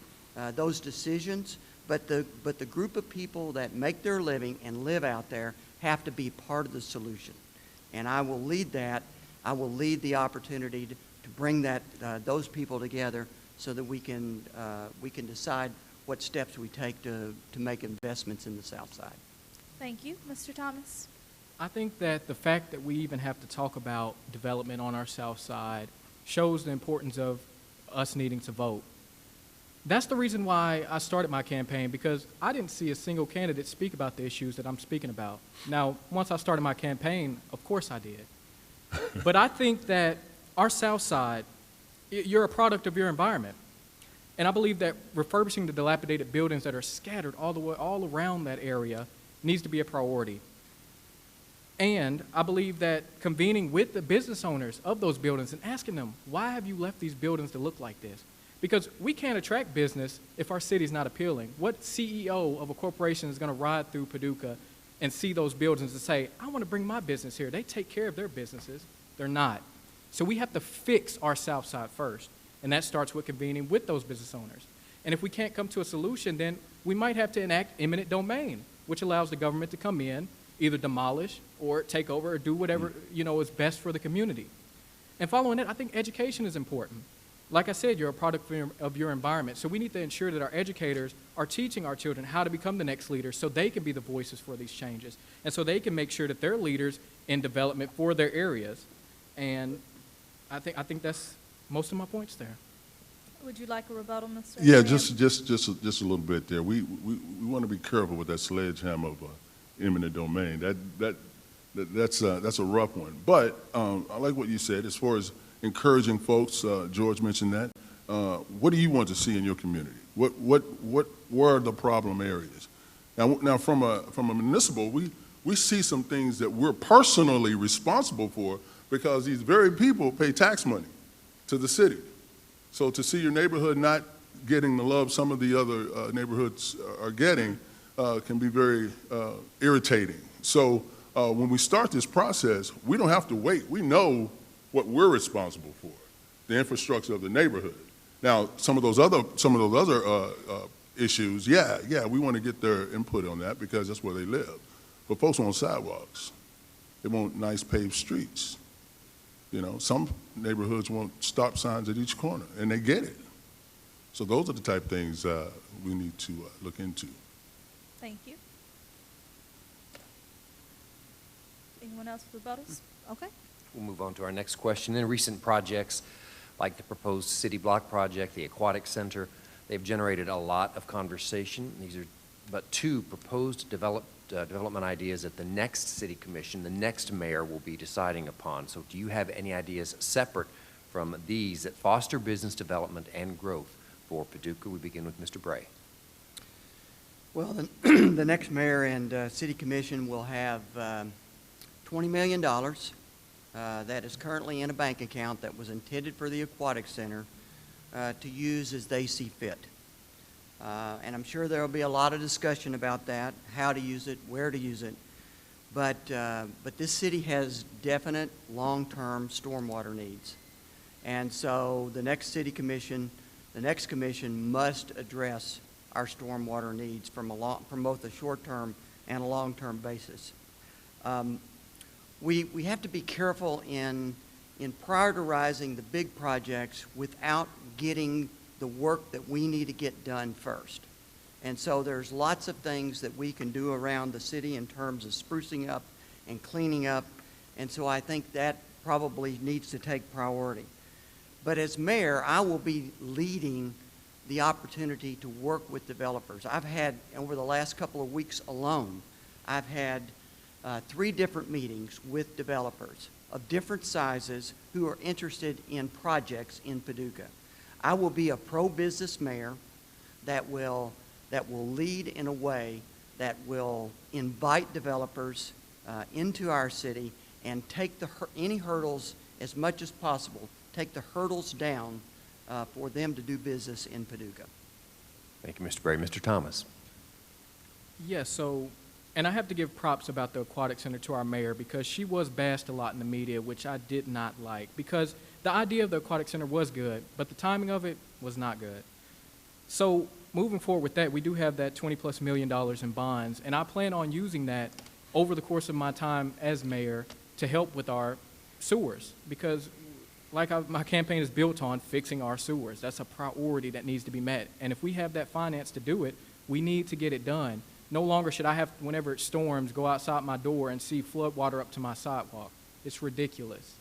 those decisions, but the group of people that make their living and live out there have to be part of the solution. And I will lead that. I will lead the opportunity to bring those people together so that we can decide what steps we take to make investments in the South Side. Thank you. Mr. Thomas. I think that the fact that we even have to talk about development on our South Side shows the importance of us needing to vote. That's the reason why I started my campaign, because I didn't see a single candidate speak about the issues that I'm speaking about. Now, once I started my campaign, of course I did. But I think that our South Side, you're a product of your environment. And I believe that refurbishing the dilapidated buildings that are scattered all around that area needs to be a priority. And I believe that convening with the business owners of those buildings and asking them, why have you left these buildings to look like this? Because we can't attract business if our city's not appealing. What CEO of a corporation is going to ride through Paducah and see those buildings and say, I want to bring my business here? They take care of their businesses. They're not. So we have to fix our South Side first, and that starts with convening with those business owners. And if we can't come to a solution, then we might have to enact eminent domain, which allows the government to come in, either demolish or take over or do whatever is best for the community. And following that, I think education is important. Like I said, you're a product of your environment, so we need to ensure that our educators are teaching our children how to become the next leaders so they can be the voices for these changes, and so they can make sure that they're leaders in development for their areas. And I think that's most of my points there. Would you like a rebuttal, Mr. Yeah, Abraham? just a little bit there. We want to be careful with that sledgehammer of eminent domain. That's a rough one. But I like what you said as far as encouraging folks. George mentioned that. What do you want to see in your community? Where are the problem areas? Now from a municipal, we see some things that we're personally responsible for because these very people pay tax money to the city. So to see your neighborhood not getting the love some of the other neighborhoods are getting can be very irritating. So when we start this process, we don't have to wait. We know what we're responsible for. the infrastructure of the neighborhood. Now, some of those other issues, yeah, we want to get their input on that because that's where they live. But folks want sidewalks. They want nice paved streets. You know, some neighborhoods want stop signs at each corner, and they get it. So those are the type of things we need to look into. Thank you. Anyone else with rebuttals? Okay. We'll move on to our next question. In recent projects, like the proposed city block project, the aquatic center, they've generated a lot of conversation. These are but two proposed development ideas that the next city commission, the next mayor, will be deciding upon. So do you have any ideas separate from these that foster business development and growth for Paducah? We begin with Mr. Bray. Well, the next mayor and city commission will have $20 million that is currently in a bank account that was intended for the aquatic center to use as they see fit. And I'm sure there will be a lot of discussion about that, how to use it, where to use it. But this city has definite long-term stormwater needs. And so the next city commission, the next commission must address our stormwater needs from both a short-term and a long-term basis. We have to be careful in prioritizing the big projects without getting the work that we need to get done first. And so there's lots of things that we can do around the city in terms of sprucing up and cleaning up. And so I think that probably needs to take priority. But as mayor, I will be leading the opportunity to work with developers. I've had, over the last couple of weeks alone, I've had 3 different meetings with developers of different sizes who are interested in projects in Paducah. I will be a pro-business mayor that will lead in a way that will invite developers into our city and take any hurdles as much as possible, take the hurdles down for them to do business in Paducah. Thank you, Mr. Bray. Mr. Thomas. Yes, so, and I have to give props about the aquatic center to our mayor because she was bashed a lot in the media, which I did not like, because the idea of the aquatic center was good, but the timing of it was not good. So moving forward with that, we do have that $20+ million in bonds, and I plan on using that over the course of my time as mayor to help with our sewers, because my campaign is built on fixing our sewers. That's a priority that needs to be met. And if we have that finance to do it, we need to get it done. No longer should I have, whenever it storms, go outside my door and see flood water up to my sidewalk. It's ridiculous.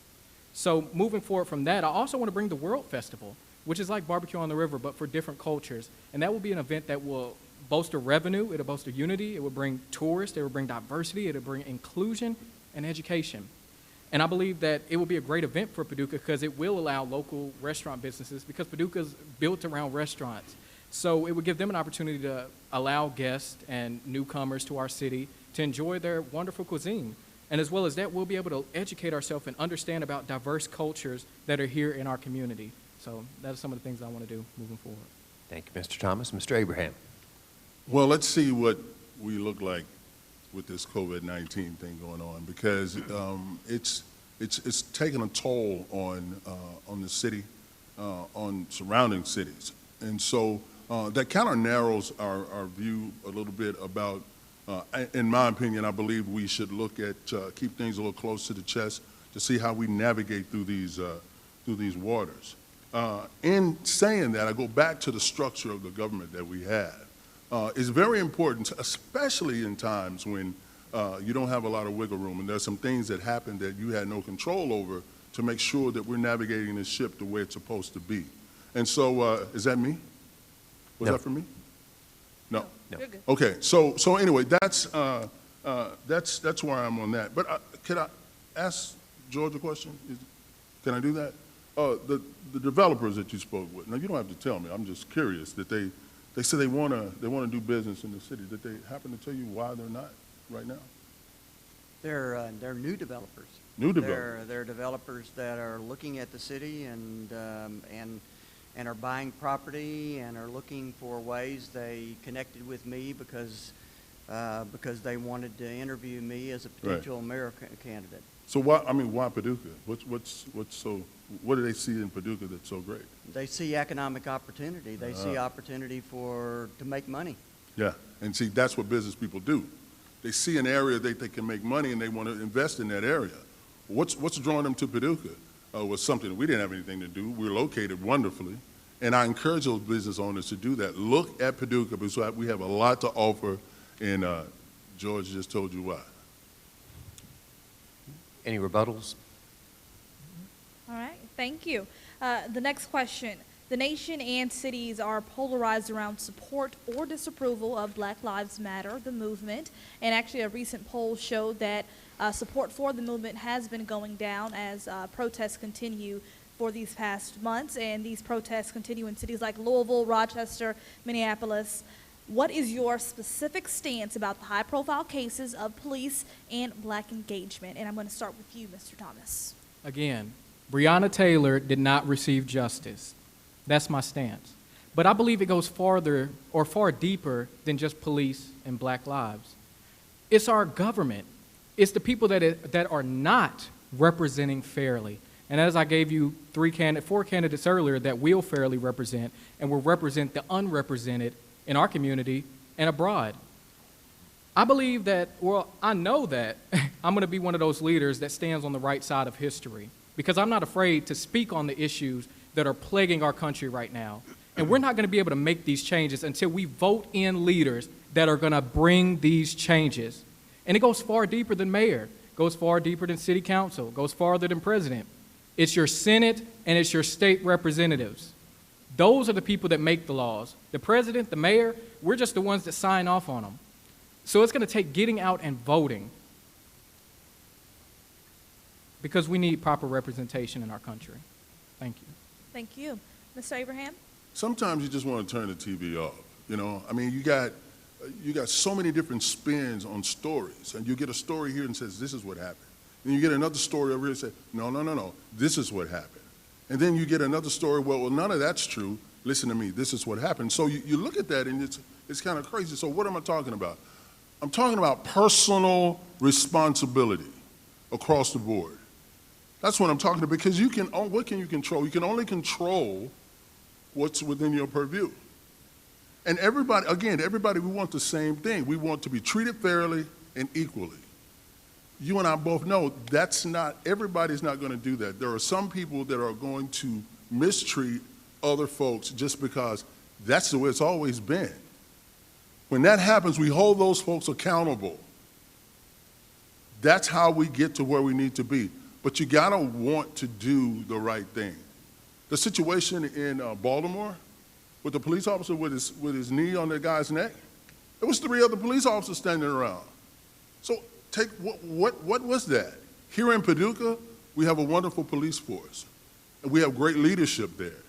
So moving forward from that, I also want to bring the World Festival, which is like barbecue on the river, but for different cultures. And that will be an event that will bolster revenue, it'll bolster unity, it will bring tourists, it will bring diversity, it'll bring inclusion and education. And I believe that it will be a great event for Paducah because it will allow local restaurant businesses, because Paducah is built around restaurants. So it would give them an opportunity to allow guests and newcomers to our city to enjoy their wonderful cuisine. And as well as that, we'll be able to educate ourselves and understand about diverse cultures that are here in our community. So that's some of the things I want to do moving forward. Thank you, Mr. Thomas. Mr. Abraham. Well, let's see what we look like with this COVID-19 thing going on, because it's taking a toll on the city, on surrounding cities. And so that kind of narrows our view a little bit about, in my opinion, I believe we should look at, keep things a little close to the chest to see how we navigate through these waters. In saying that, I go back to the structure of the government that we have. It's very important, especially in times when you don't have a lot of wiggle room and there's some things that happen that you had no control over, to make sure that we're navigating this ship the way it's supposed to be. And so, is that me? Was that for me? No. No. You're good. Okay. So anyway, that's where I'm on that. But can I ask George a question? Can I do that? The developers that you spoke with. Now you don't have to tell me. I'm just curious that they say they want to do business in the city. Did they happen to tell you why they're not right now? They're new developers. New developers. They're developers that are looking at the city and are buying property and are looking for ways. They connected with me because they wanted to interview me as a potential mayor candidate. So why Paducah? What do they see in Paducah that's so great? They see economic opportunity. They see opportunity to make money. Yeah, and see, that's what business people do. They see an area they can make money and they want to invest in that area. What's drawing them to Paducah was something that we didn't have anything to do. We're located wonderfully, and I encourage those business owners to do that. Look at Paducah because we have a lot to offer, and George just told you why. Any rebuttals? All right, thank you. The next question. The nation and cities are polarized around support or disapproval of Black Lives Matter, the movement. And actually a recent poll showed that support for the movement has been going down as protests continue for these past months. And these protests continue in cities like Louisville, Rochester, Minneapolis. What is your specific stance about the high-profile cases of police and black engagement? And I'm going to start with you, Mr. Thomas. Again, Breonna Taylor did not receive justice. That's my stance. But I believe it goes farther or far deeper than just police and black lives. It's our government. It's the people that are not representing fairly. And as I gave you 4 candidates earlier that will fairly represent and will represent the unrepresented in our community and abroad. I believe that, I know that I'm going to be one of those leaders that stands on the right side of history because I'm not afraid to speak on the issues that are plaguing our country right now. And we're not going to be able to make these changes until we vote in leaders that are going to bring these changes. And it goes far deeper than mayor, goes far deeper than city council, goes farther than president. It's your Senate and it's your state representatives. Those are the people that make the laws. The president, the mayor, we're just the ones that sign off on them. So it's going to take getting out and voting because we need proper representation in our country. Thank you. Thank you. Mr. Abraham? Sometimes you just want to turn the TV off. You know, I mean, you got so many different spins on stories, and you get a story here and says, this is what happened. And you get another story over here and say, no, this is what happened. And then you get another story, well, none of that's true. Listen to me, this is what happened. So you look at that, and it's kind of crazy. So what am I talking about? I'm talking about personal responsibility across the board. That's what I'm talking about, because what can you control? You can only control what's within your purview. And everybody, we want the same thing. We want to be treated fairly and equally. You and I both know everybody's not going to do that. There are some people that are going to mistreat other folks just because that's the way it's always been. When that happens, we hold those folks accountable. That's how we get to where we need to be. But you gotta want to do the right thing. The situation in Baltimore with the police officer with his knee on the guy's neck, there was 3 other police officers standing around. So what was that? Here in Paducah, we have a wonderful police force, and we have great leadership there.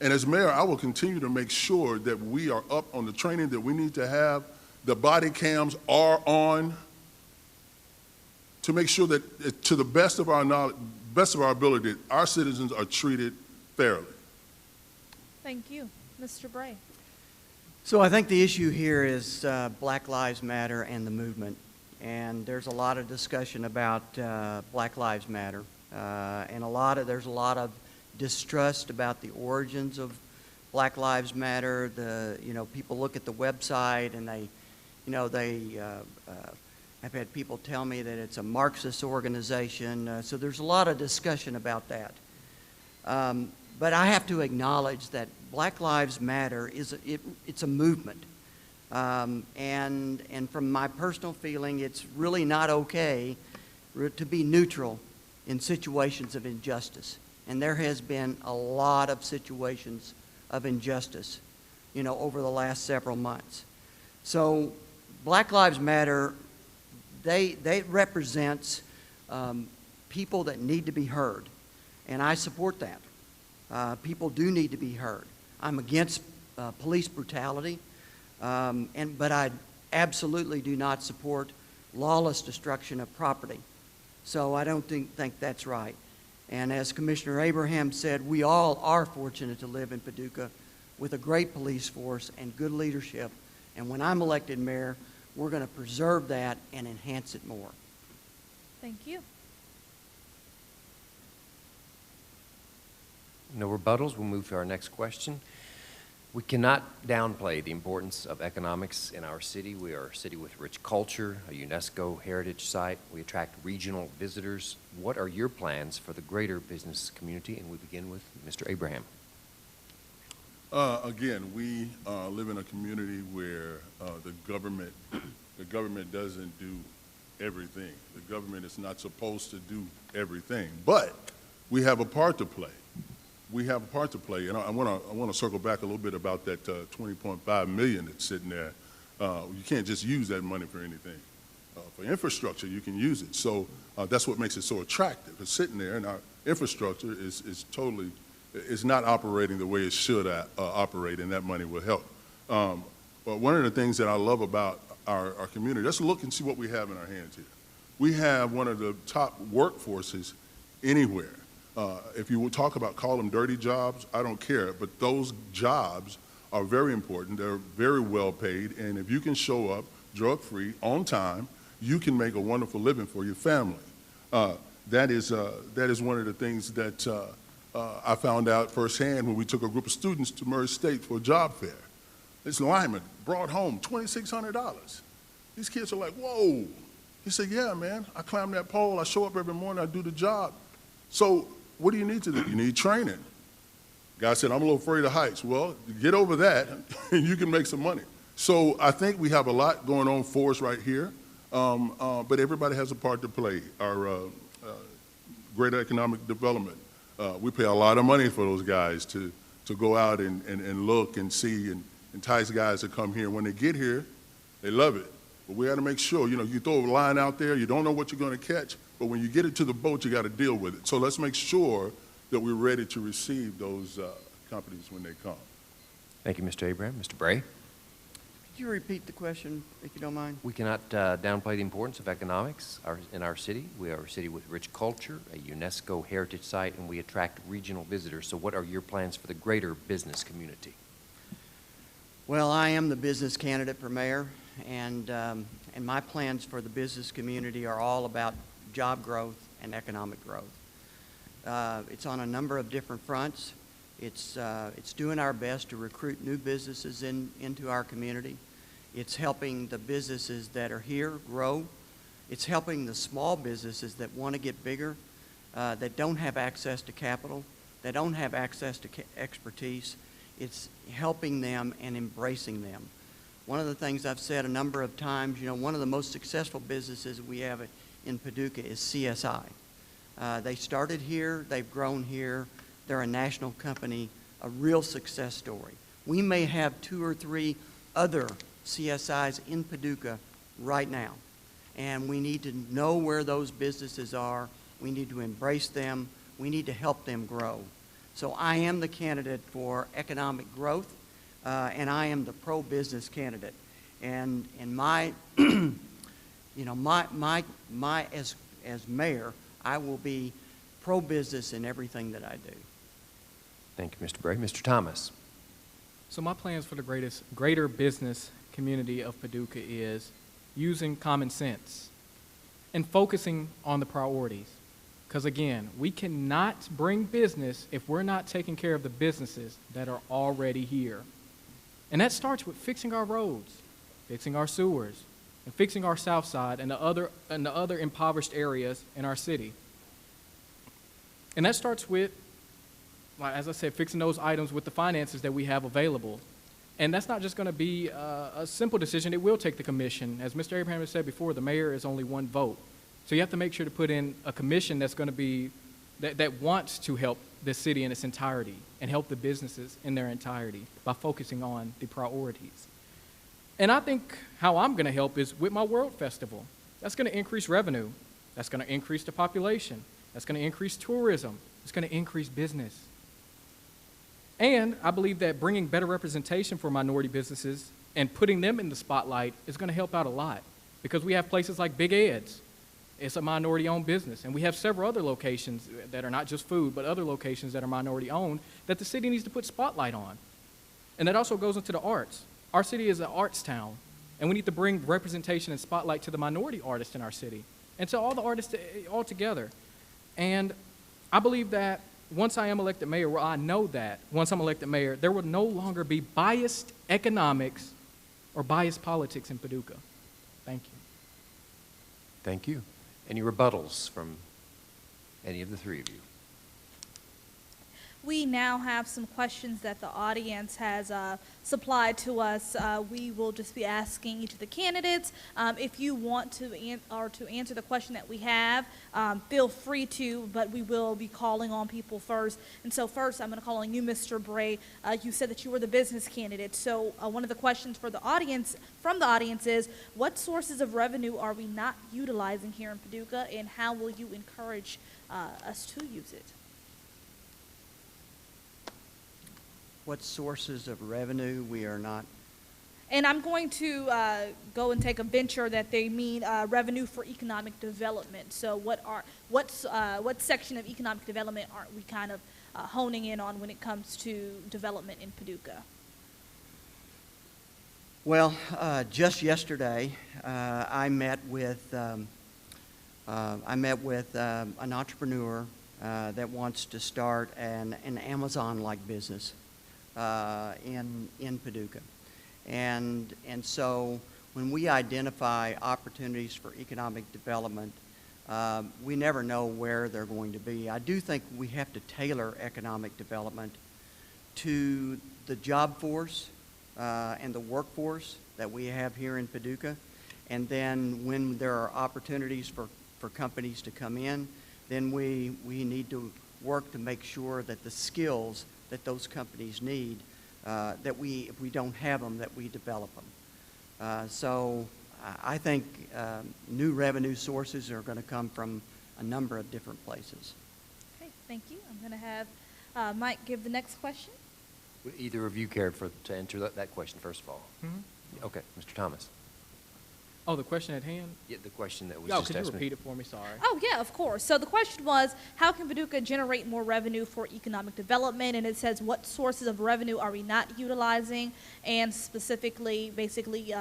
And as mayor, I will continue to make sure that we are up on the training that we need to have. The body cams are on to make sure that, to the best of our knowledge, best of our ability, our citizens are treated fairly. Thank you. Mr. Bray. So I think the issue here is Black Lives Matter and the movement. And there's a lot of discussion about Black Lives Matter. And there's a lot of distrust about the origins of Black Lives Matter. People look at the website and I've had people tell me that it's a Marxist organization. So there's a lot of discussion about that. But I have to acknowledge that Black Lives Matter it's a movement. And from my personal feeling, it's really not okay to be neutral in situations of injustice. And there has been a lot of situations of injustice, over the last several months. So Black Lives Matter, they represents people that need to be heard. And I support that. People do need to be heard. I'm against police brutality. But I absolutely do not support lawless destruction of property. So I don't think that's right. And as Commissioner Abraham said, we all are fortunate to live in Paducah with a great police force and good leadership. And when I'm elected mayor, we're going to preserve that and enhance it more. Thank you. No rebuttals. We'll move to our next question. We cannot downplay the importance of economics in our city. We are a city with rich culture, a UNESCO heritage site. We attract regional visitors. What are your plans for the greater business community? And we begin with Mr. Abraham. Again, we live in a community where the government doesn't do everything. The government is not supposed to do everything, but we have a part to play. We have a part to play, and I want to circle back a little bit about that $20.5 million that's sitting there. You can't just use that money for anything. For infrastructure, you can use it. So that's what makes it so attractive. It's sitting there, and our infrastructure is not operating the way it should operate, and that money will help. But one of the things that I love about our community, let's look and see what we have in our hands here. We have one of the top workforces anywhere. If you would talk about call them dirty jobs, I don't care, but those jobs are very important. They're very well paid, and if you can show up drug-free, on time, you can make a wonderful living for your family. That is one of the things that I found out firsthand when we took a group of students to Murray State for a job fair. This lineman brought home $2,600. These kids are like, whoa. He said, yeah, man, I climb that pole, I show up every morning, I do the job. So what do you need to do? You need training. Guy said, I'm a little afraid of heights. Well, get over that, and you can make some money. So I think we have a lot going on for us right here, but everybody has a part to play. Our greater economic development, we pay a lot of money for those guys to go out and look and see and entice guys to come here. When they get here, they love it. But we got to make sure, you throw a line out there, you don't know what you're going to catch, but when you get it to the boat, you got to deal with it. So let's make sure that we're ready to receive those companies when they come. Thank you, Mr. Abraham. Mr. Bray? Could you repeat the question, if you don't mind? We cannot downplay the importance of economics in our city. We are a city with rich culture, a UNESCO heritage site, and we attract regional visitors. So what are your plans for the greater business community? Well, I am the business candidate for mayor, and my plans for the business community are all about job growth and economic growth. It's on a number of different fronts. It's doing our best to recruit new businesses into our community. It's helping the businesses that are here grow. It's helping the small businesses that want to get bigger, that don't have access to capital, that don't have access to expertise. It's helping them and embracing them. One of the things I've said a number of times, one of the most successful businesses we have in Paducah is CSI. They started here, they've grown here, they're a national company, a real success story. We may have 2 or 3 other CSIs in Paducah right now, and we need to know where those businesses are, we need to embrace them, we need to help them grow. So I am the candidate for economic growth, and I am the pro-business candidate. And my, as mayor, I will be pro-business in everything that I do. Thank you, Mr. Bray. Mr. Thomas? So my plans for the greater business community of Paducah is using common sense and focusing on the priorities. Because again, we cannot bring business if we're not taking care of the businesses that are already here. And that starts with fixing our roads, fixing our sewers, and fixing our south side and the other impoverished areas in our city. And that starts with, as I said, fixing those items with the finances that we have available. And that's not just going to be a simple decision. It will take the commission. As Mr. Abraham has said before, the mayor is only one vote. So you have to make sure to put in a commission that's going to be, that wants to help the city in its entirety and help the businesses in their entirety by focusing on the priorities. And I think how I'm going to help is with my World Festival. That's going to increase revenue. That's going to increase the population. That's going to increase tourism. It's going to increase business. And I believe that bringing better representation for minority businesses and putting them in the spotlight is going to help out a lot, because we have places like Big Ed's. It's a minority-owned business, and we have several other locations that are not just food, but other locations that are minority-owned that the city needs to put spotlight on. And that also goes into the arts. Our city is an arts town, and we need to bring representation and spotlight to the minority artists in our city and to all the artists all together. And I believe that once I am elected mayor, well, I know that once I'm elected mayor, there will no longer be biased economics or biased politics in Paducah. Thank you. Thank you. Any rebuttals from any of the three of you? We now have some questions that the audience has supplied to us. We will just be asking each of the candidates if you want to answer the question that we have. Feel free to, but we will be calling on people first. And so first, I'm going to call on you, Mr. Bray. You said that you were the business candidate. So one of the questions for the audience, from the audience, is what sources of revenue are we not utilizing here in Paducah, and how will you encourage us to use it? What sources of revenue we are not? And I'm going to go and take a venture that they mean revenue for economic development. So what section of economic development aren't we kind of honing in on when it comes to development in Paducah? Well, just yesterday, I met with an entrepreneur that wants to start an Amazon-like business in Paducah. And so when we identify opportunities for economic development, we never know where they're going to be. I do think we have to tailor economic development to the job force and the workforce that we have here in Paducah. And then when there are opportunities for companies to come in, then we need to work to make sure that the skills that those companies need, if we don't have them, that we develop them. So I think new revenue sources are going to come from a number of different places. Okay, thank you. I'm going to have Mike give the next question. Would either of you care to answer that question first of all? Mm-hmm. Okay, Mr. Thomas. Oh, the question at hand? Yeah, the question that was Oh, just could you asked me. repeat it for me? Sorry. Oh, yeah, of course. So the question was, how can Paducah generate more revenue for economic development? And it says, what sources of revenue are we not utilizing? And specifically, basically,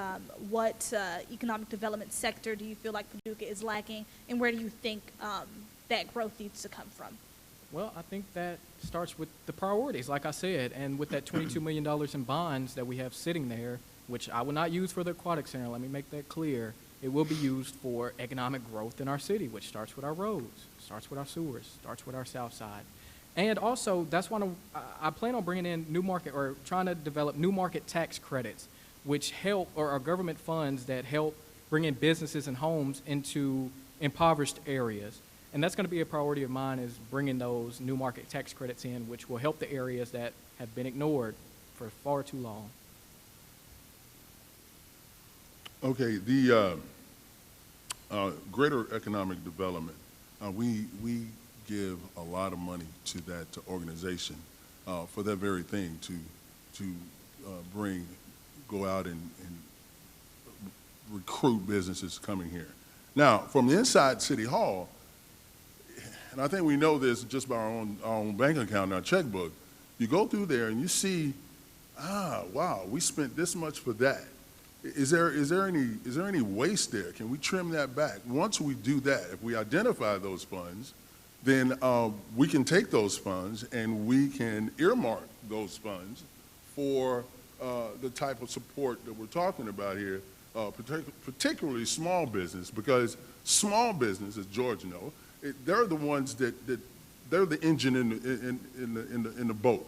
what economic development sector do you feel like Paducah is lacking? And where do you think that growth needs to come from? Well, I think that starts with the priorities, like I said, and with that $22 million in bonds that we have sitting there, which I will not use for the aquatic center. Let me make that clear. It will be used for economic growth in our city, which starts with our roads, starts with our sewers, starts with our south side. And also, that's why I plan on bringing in new market, or trying to develop new market tax credits, which help, or are government funds that help bring in businesses and homes into impoverished areas. And that's going to be a priority of mine, is bringing those new market tax credits in, which will help the areas that have been ignored for far too long. Okay, the greater economic development, we give a lot of money to that organization for that very thing, to go out and recruit businesses coming here. Now, from the inside City Hall, and I think we know this just by our own bank account and our checkbook, you go through there and you see, wow, we spent this much for that. Is there any waste there? Can we trim that back? Once we do that, if we identify those funds, then we can take those funds and we can earmark those funds for the type of support that we're talking about here, particularly small business, because small business, as George knows, they're the ones that they're the engine in the boat.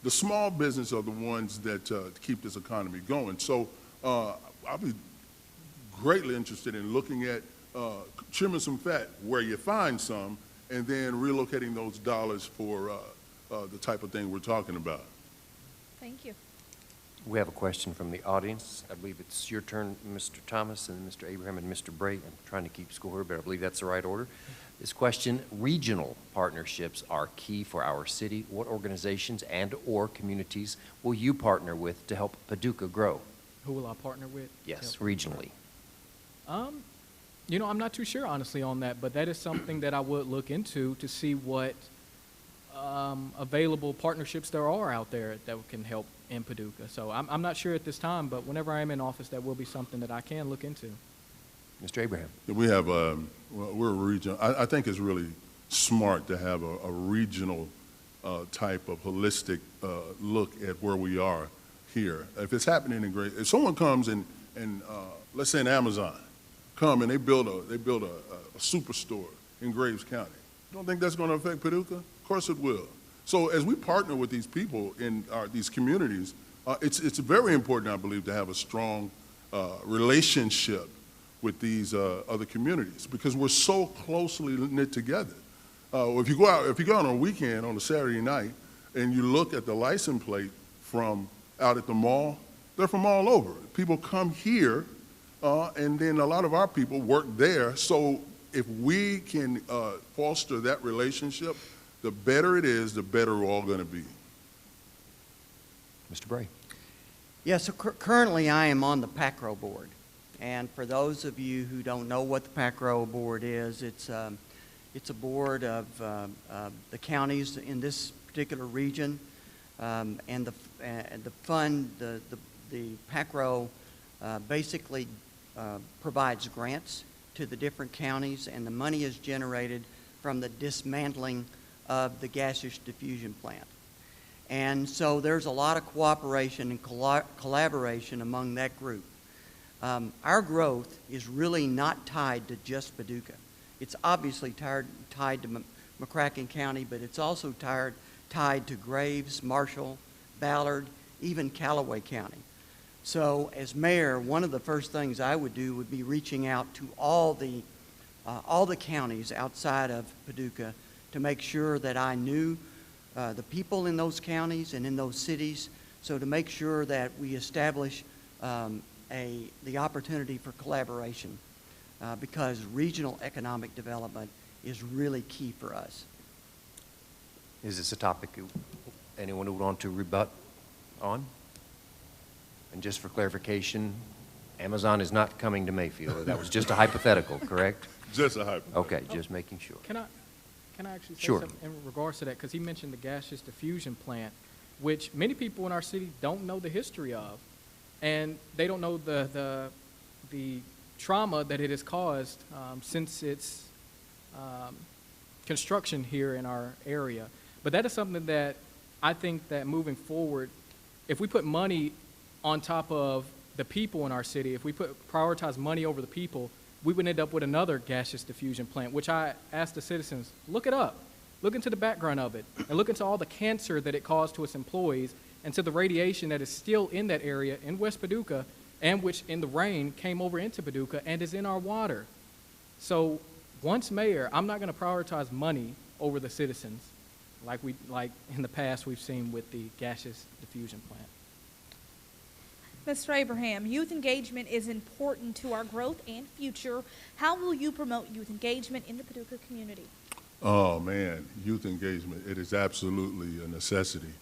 The small business are the ones that keep this economy going. So I'll be greatly interested in looking at trimming some fat where you find some, and then relocating those dollars for the type of thing we're talking about. Thank you. We have a question from the audience. I believe it's your turn, Mr. Thomas, and Mr. Abraham and Mr. Bray. I'm trying to keep score here, but I believe that's the right order. This question: regional partnerships are key for our city. What organizations and/or communities will you partner with to help Paducah grow? Who will I partner with? Yes, regionally. You know, I'm not too sure, honestly, on that, but that is something that I would look into to see what available partnerships there are out there that can help in Paducah. So I'm not sure at this time, but whenever I am in office, that will be something that I can look into. Mr. Abraham. We have, we're a region. I think it's really smart to have a regional type of holistic look at where we are here. If it's happening in if someone comes and let's say in Amazon, come and they build a superstore in Graves County, you don't think that's going to affect Paducah? Of course it will. So as we partner with these people in these communities, it's very important, I believe, to have a strong relationship with these other communities because we're so closely knit together. If you go out on a weekend on a Saturday night and you look at the license plate from out at the mall, they're from all over. People come here, and then a lot of our people work there. So if we can foster that relationship, the better it is, the better we're all going to be. Mr. Bray. Yeah, so currently I am on the PACRO board. And for those of you who don't know what the PACRO board is, it's a board of the counties in this particular region, and the fund, the PACRO basically provides grants to the different counties, and the money is generated from the dismantling of the gaseous diffusion plant. And so there's a lot of cooperation and collaboration among that group. Our growth is really not tied to just Paducah. It's obviously tied to McCracken County, but it's also tied to Graves, Marshall, Ballard, even Callaway County. So as mayor, one of the first things I would do would be reaching out to all the counties outside of Paducah to make sure that I knew the people in those counties and in those cities, so to make sure that we establish the opportunity for collaboration because regional economic development is really key for us. Is this a topic anyone would want to rebut on? And just for clarification, Amazon is not coming to Mayfield. That was just a hypothetical, correct? Just a hypothetical. Okay, just making sure. Can I actually say Sure. something in regards to that? Because he mentioned the gaseous diffusion plant, which many people in our city don't know the history of. And they don't know the trauma that it has caused since its construction here in our area. But that is something that I think that moving forward, if we put money on top of the people in our city, if we prioritize money over the people, we would end up with another gaseous diffusion plant, which I asked the citizens, look it up. Look into the background of it, and look into all the cancer that it caused to its employees and to the radiation that is still in that area in West Paducah, and which in the rain came over into Paducah and is in our water. So once mayor, I'm not going to prioritize money over the citizens like in the past we've seen with the gaseous diffusion plant. Mr. Abraham, youth engagement is important to our growth and future. How will you promote youth engagement in the Paducah community? Oh man, youth engagement, it is absolutely a necessity.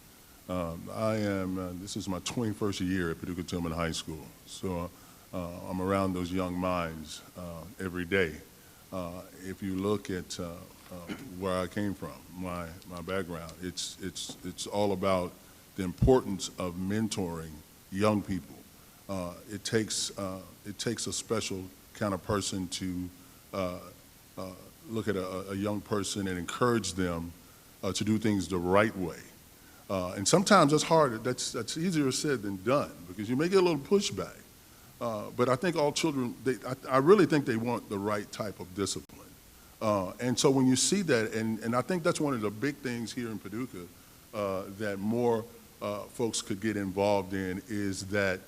This is my 21st year at Paducah-Tillman High School, so I'm around those young minds every day. If you look at where I came from, my background, it's all about the importance of mentoring young people. It takes a special kind of person to look at a young person and encourage them to do things the right way. And sometimes that's hard. That's easier said than done because you may get a little pushback. But I think all children, I really think they want the right type of discipline. And so when you see that, and I think that's one of the big things here in Paducah that more folks could get involved in is that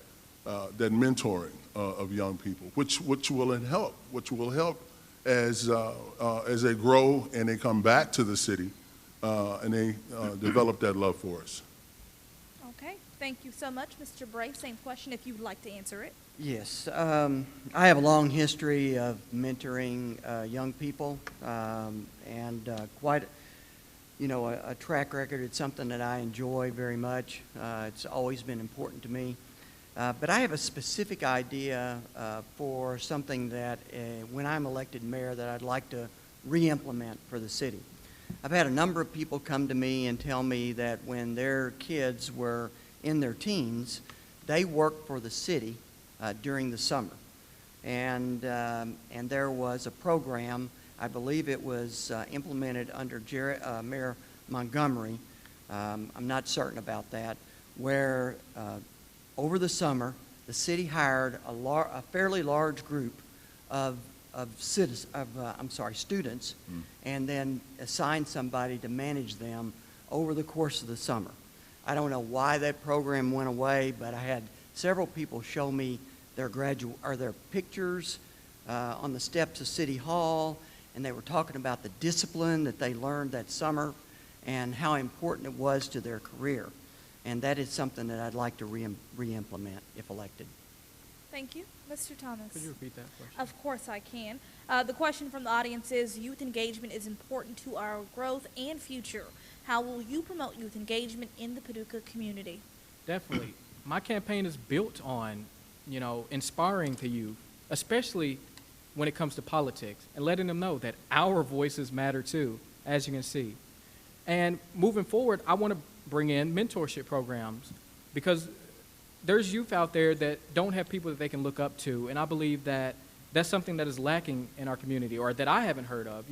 mentoring of young people, which will help as they grow and they come back to the city and they develop that love for us. Okay, thank you so much, Mr. Bray. Same question if you would like to answer it. Yes, I have a long history of mentoring young people and quite a track record. It's something that I enjoy very much. It's always been important to me. But I have a specific idea for something that when I'm elected mayor that I'd like to re-implement for the city. I've had a number of people come to me and tell me that when their kids were in their teens, they worked for the city during the summer. And there was a program, I believe it was implemented under Mayor Montgomery, I'm not certain about that, where over the summer, the city hired a fairly large group of students, and then assigned somebody to manage them over the course of the summer. I don't know why that program went away, but I had several people show me their pictures on the steps of City Hall, and they were talking about the discipline that they learned that summer and how important it was to their career. And that is something that I'd like to re-implement if elected. Thank you. Mr. Thomas. Could you repeat that question? Of course I can. The question from the audience is, youth engagement is important to our growth and future. How will you promote youth engagement in the Paducah community? Definitely. My campaign is built on, inspiring the youth, especially when it comes to politics, and letting them know that our voices matter too, as you can see. And moving forward, I want to bring in mentorship programs, because there's youth out there that don't have people that they can look up to, and I believe that that's something that is lacking in our community, or that I haven't heard of.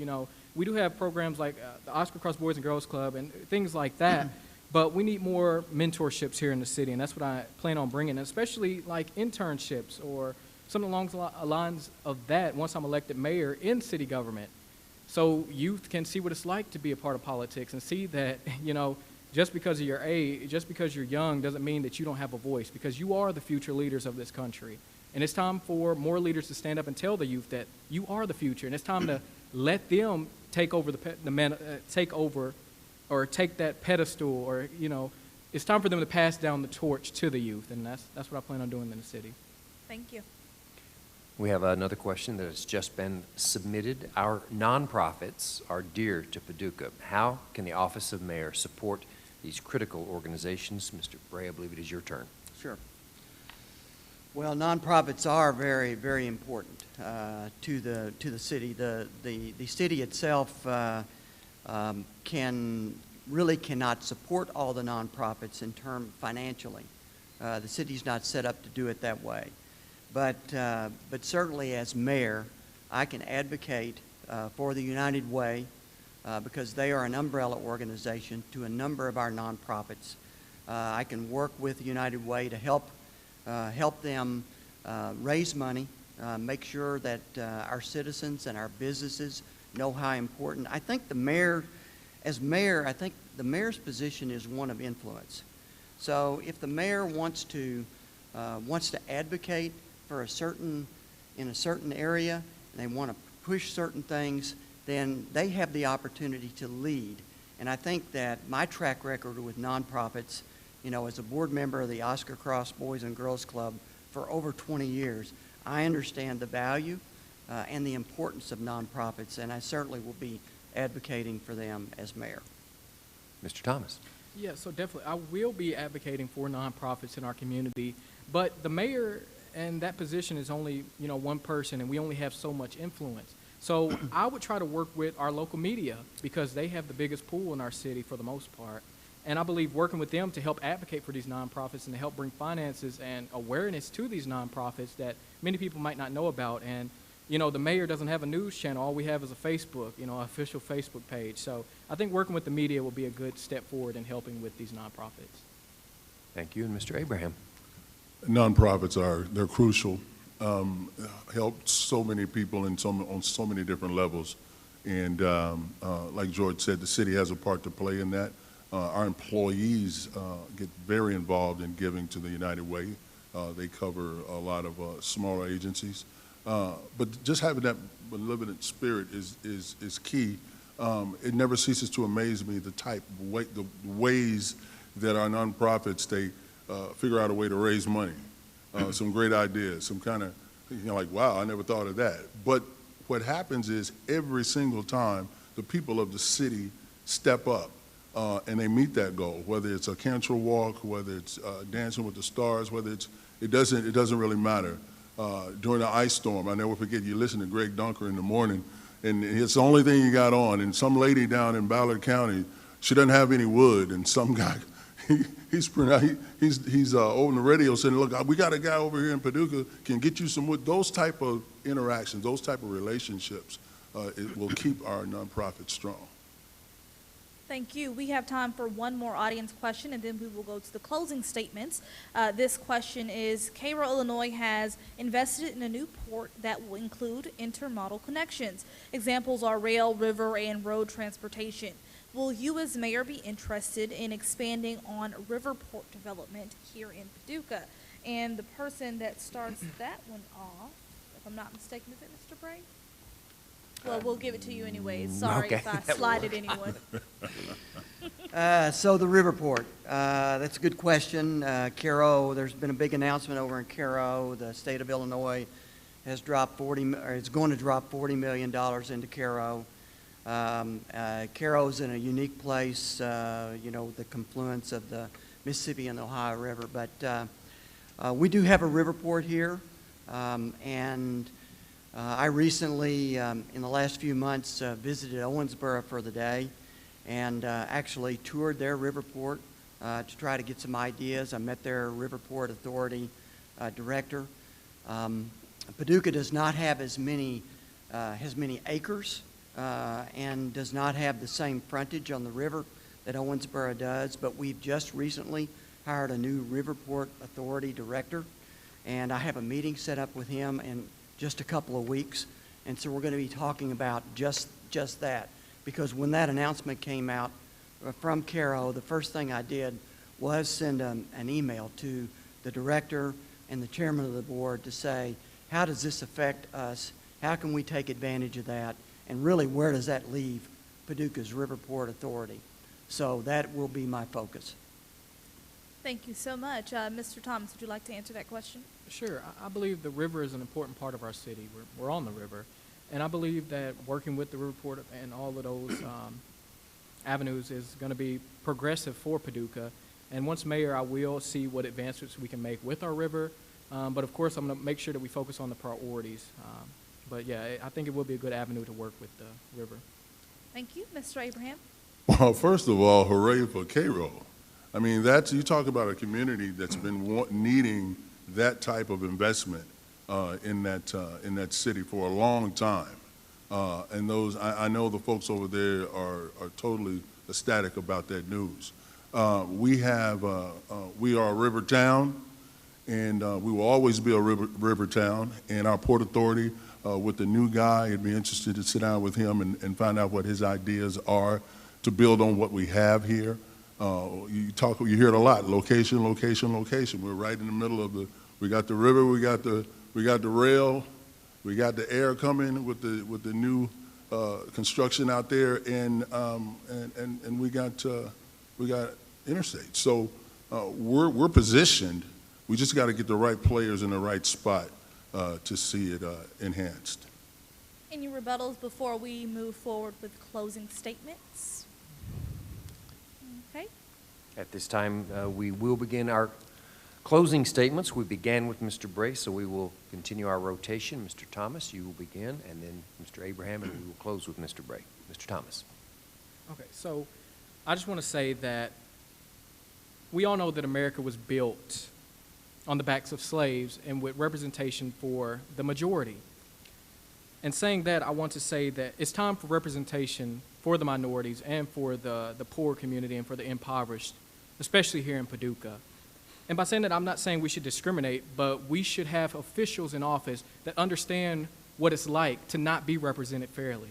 We do have programs like the Oscar Cross Boys and Girls Club and things like that, but we need more mentorships here in the city, and that's what I plan on bringing, especially like internships or something along the lines of that once I'm elected mayor in city government. So youth can see what it's like to be a part of politics and see that, just because of your age, just because you're young doesn't mean that you don't have a voice, because you are the future leaders of this country. And it's time for more leaders to stand up and tell the youth that you are the future, and it's time to let them take over take that pedestal, or it's time for them to pass down the torch to the youth, and that's what I plan on doing in the city. Thank you. We have another question that has just been submitted. Our nonprofits are dear to Paducah. How can the office of mayor support these critical organizations? Mr. Bray, I believe it is your turn. Sure. Well, nonprofits are very, very important to the city. The city itself cannot support all the nonprofits in terms financially. The city's not set up to do it that way. But certainly as mayor, I can advocate for the United Way because they are an umbrella organization to a number of our nonprofits. I can work with United Way to help them raise money, make sure that our citizens and our businesses know how important. I think as mayor, I think the mayor's position is one of influence. So if the mayor wants to advocate for in a certain area, and they want to push certain things, then they have the opportunity to lead. And I think that my track record with nonprofits, as a board member of the Oscar Cross Boys and Girls Club for over 20 years, I understand the value and the importance of nonprofits, and I certainly will be advocating for them as mayor. Mr. Thomas. Yeah, so definitely, I will be advocating for nonprofits in our community, but the mayor and that position is only, one person, and we only have so much influence. So I would try to work with our local media, because they have the biggest pool in our city for the most part. And I believe working with them to help advocate for these nonprofits and to help bring finances and awareness to these nonprofits that many people might not know about. And, the mayor doesn't have a news channel. All we have is a Facebook, official Facebook page. So I think working with the media will be a good step forward in helping with these nonprofits. Thank you. And Mr. Abraham. Nonprofits they're crucial, help so many people on so many different levels. And like George said, the city has a part to play in that. Our employees get very involved in giving to the United Way. They cover a lot of smaller agencies. But just having that benevolent spirit is key. It never ceases to amaze me the ways that our nonprofits, they figure out a way to raise money. Some great ideas, some kind of, like, wow, I never thought of that. But what happens is every single time the people of the city step up and they meet that goal, whether it's a cancer walk, whether it's Dancing with the Stars, it doesn't really matter. During the ice storm, I never forget, you listen to Greg Dunker in the morning, and it's the only thing you got on, and some lady down in Ballard County, she doesn't have any wood, and some guy, he's over on the radio saying, look, we got a guy over here in Paducah, can get you some wood. Those type of interactions, those type of relationships, it will keep our nonprofits strong. Thank you. We have time for one more audience question, and then we will go to the closing statements. This question is, Cairo, Illinois has invested in a new port that will include intermodal connections. Examples are rail, river, and road transportation. Will you as mayor be interested in expanding on river port development here in Paducah? And the person that starts that one off, if I'm not mistaken, is it Mr. Bray? Well, we'll give it to you anyways. Sorry okay, if I that will slighted anyone. So the Riverport, that's a good question. Cairo, there's been a big announcement over in Cairo. The state of Illinois has dropped is going to drop $40 million into Cairo. Cairo's in a unique place, the confluence of the Mississippi and the Ohio River. But we do have a Riverport here, and I recently, in the last few months, visited Owensboro for the day and actually toured their Riverport to try to get some ideas. I met their Riverport Authority director. Paducah does not have as many acres and does not have the same frontage on the river that Owensboro does, but we've just recently hired a new Riverport Authority director, and I have a meeting set up with him in just a couple of weeks, and so we're going to be talking about just that, because when that announcement came out from Cairo, the first thing I did was send an email to the director and the chairman of the board to say, how does this affect us? How can we take advantage of that? And really, where does that leave Paducah's Riverport Authority? So that will be my focus. Thank you so much. Mr. Thomas, would you like to answer that question? Sure. I believe the river is an important part of our city. We're on the river. And I believe that working with the Riverport and all of those avenues is going to be progressive for Paducah. And once mayor, I will see what advancements we can make with our river. But of course, I'm going to make sure that we focus on the priorities. But yeah, I think it will be a good avenue to work with the river. Thank you. Mr. Abraham? Well, first of all, hooray for Cairo. I mean, you talk about a community that's been needing that type of investment in that city for a long time. And I know the folks over there are totally ecstatic about that news. We are a river town, and we will always be a river town. And our Port Authority, with the new guy, I'd be interested to sit down with him and find out what his ideas are to build on what we have here. You hear it a lot, location, location, location. We're right in the middle of we got the river, we got the rail, we got the air coming with the new construction out there, and we got interstate. So we're positioned. We just got to get the right players in the right spot to see it enhanced. Any rebuttals before we move forward with closing statements? Okay. At this time, we will begin our closing statements. We began with Mr. Bray, so we will continue our rotation. Mr. Thomas, you will begin, and then Mr. Abraham, and we will close with Mr. Bray. Mr. Thomas. Okay, so I just want to say that we all know that America was built on the backs of slaves and with representation for the majority. And saying that, I want to say that it's time for representation for the minorities and for the poor community and for the impoverished, especially here in Paducah. And by saying that, I'm not saying we should discriminate, but we should have officials in office that understand what it's like to not be represented fairly.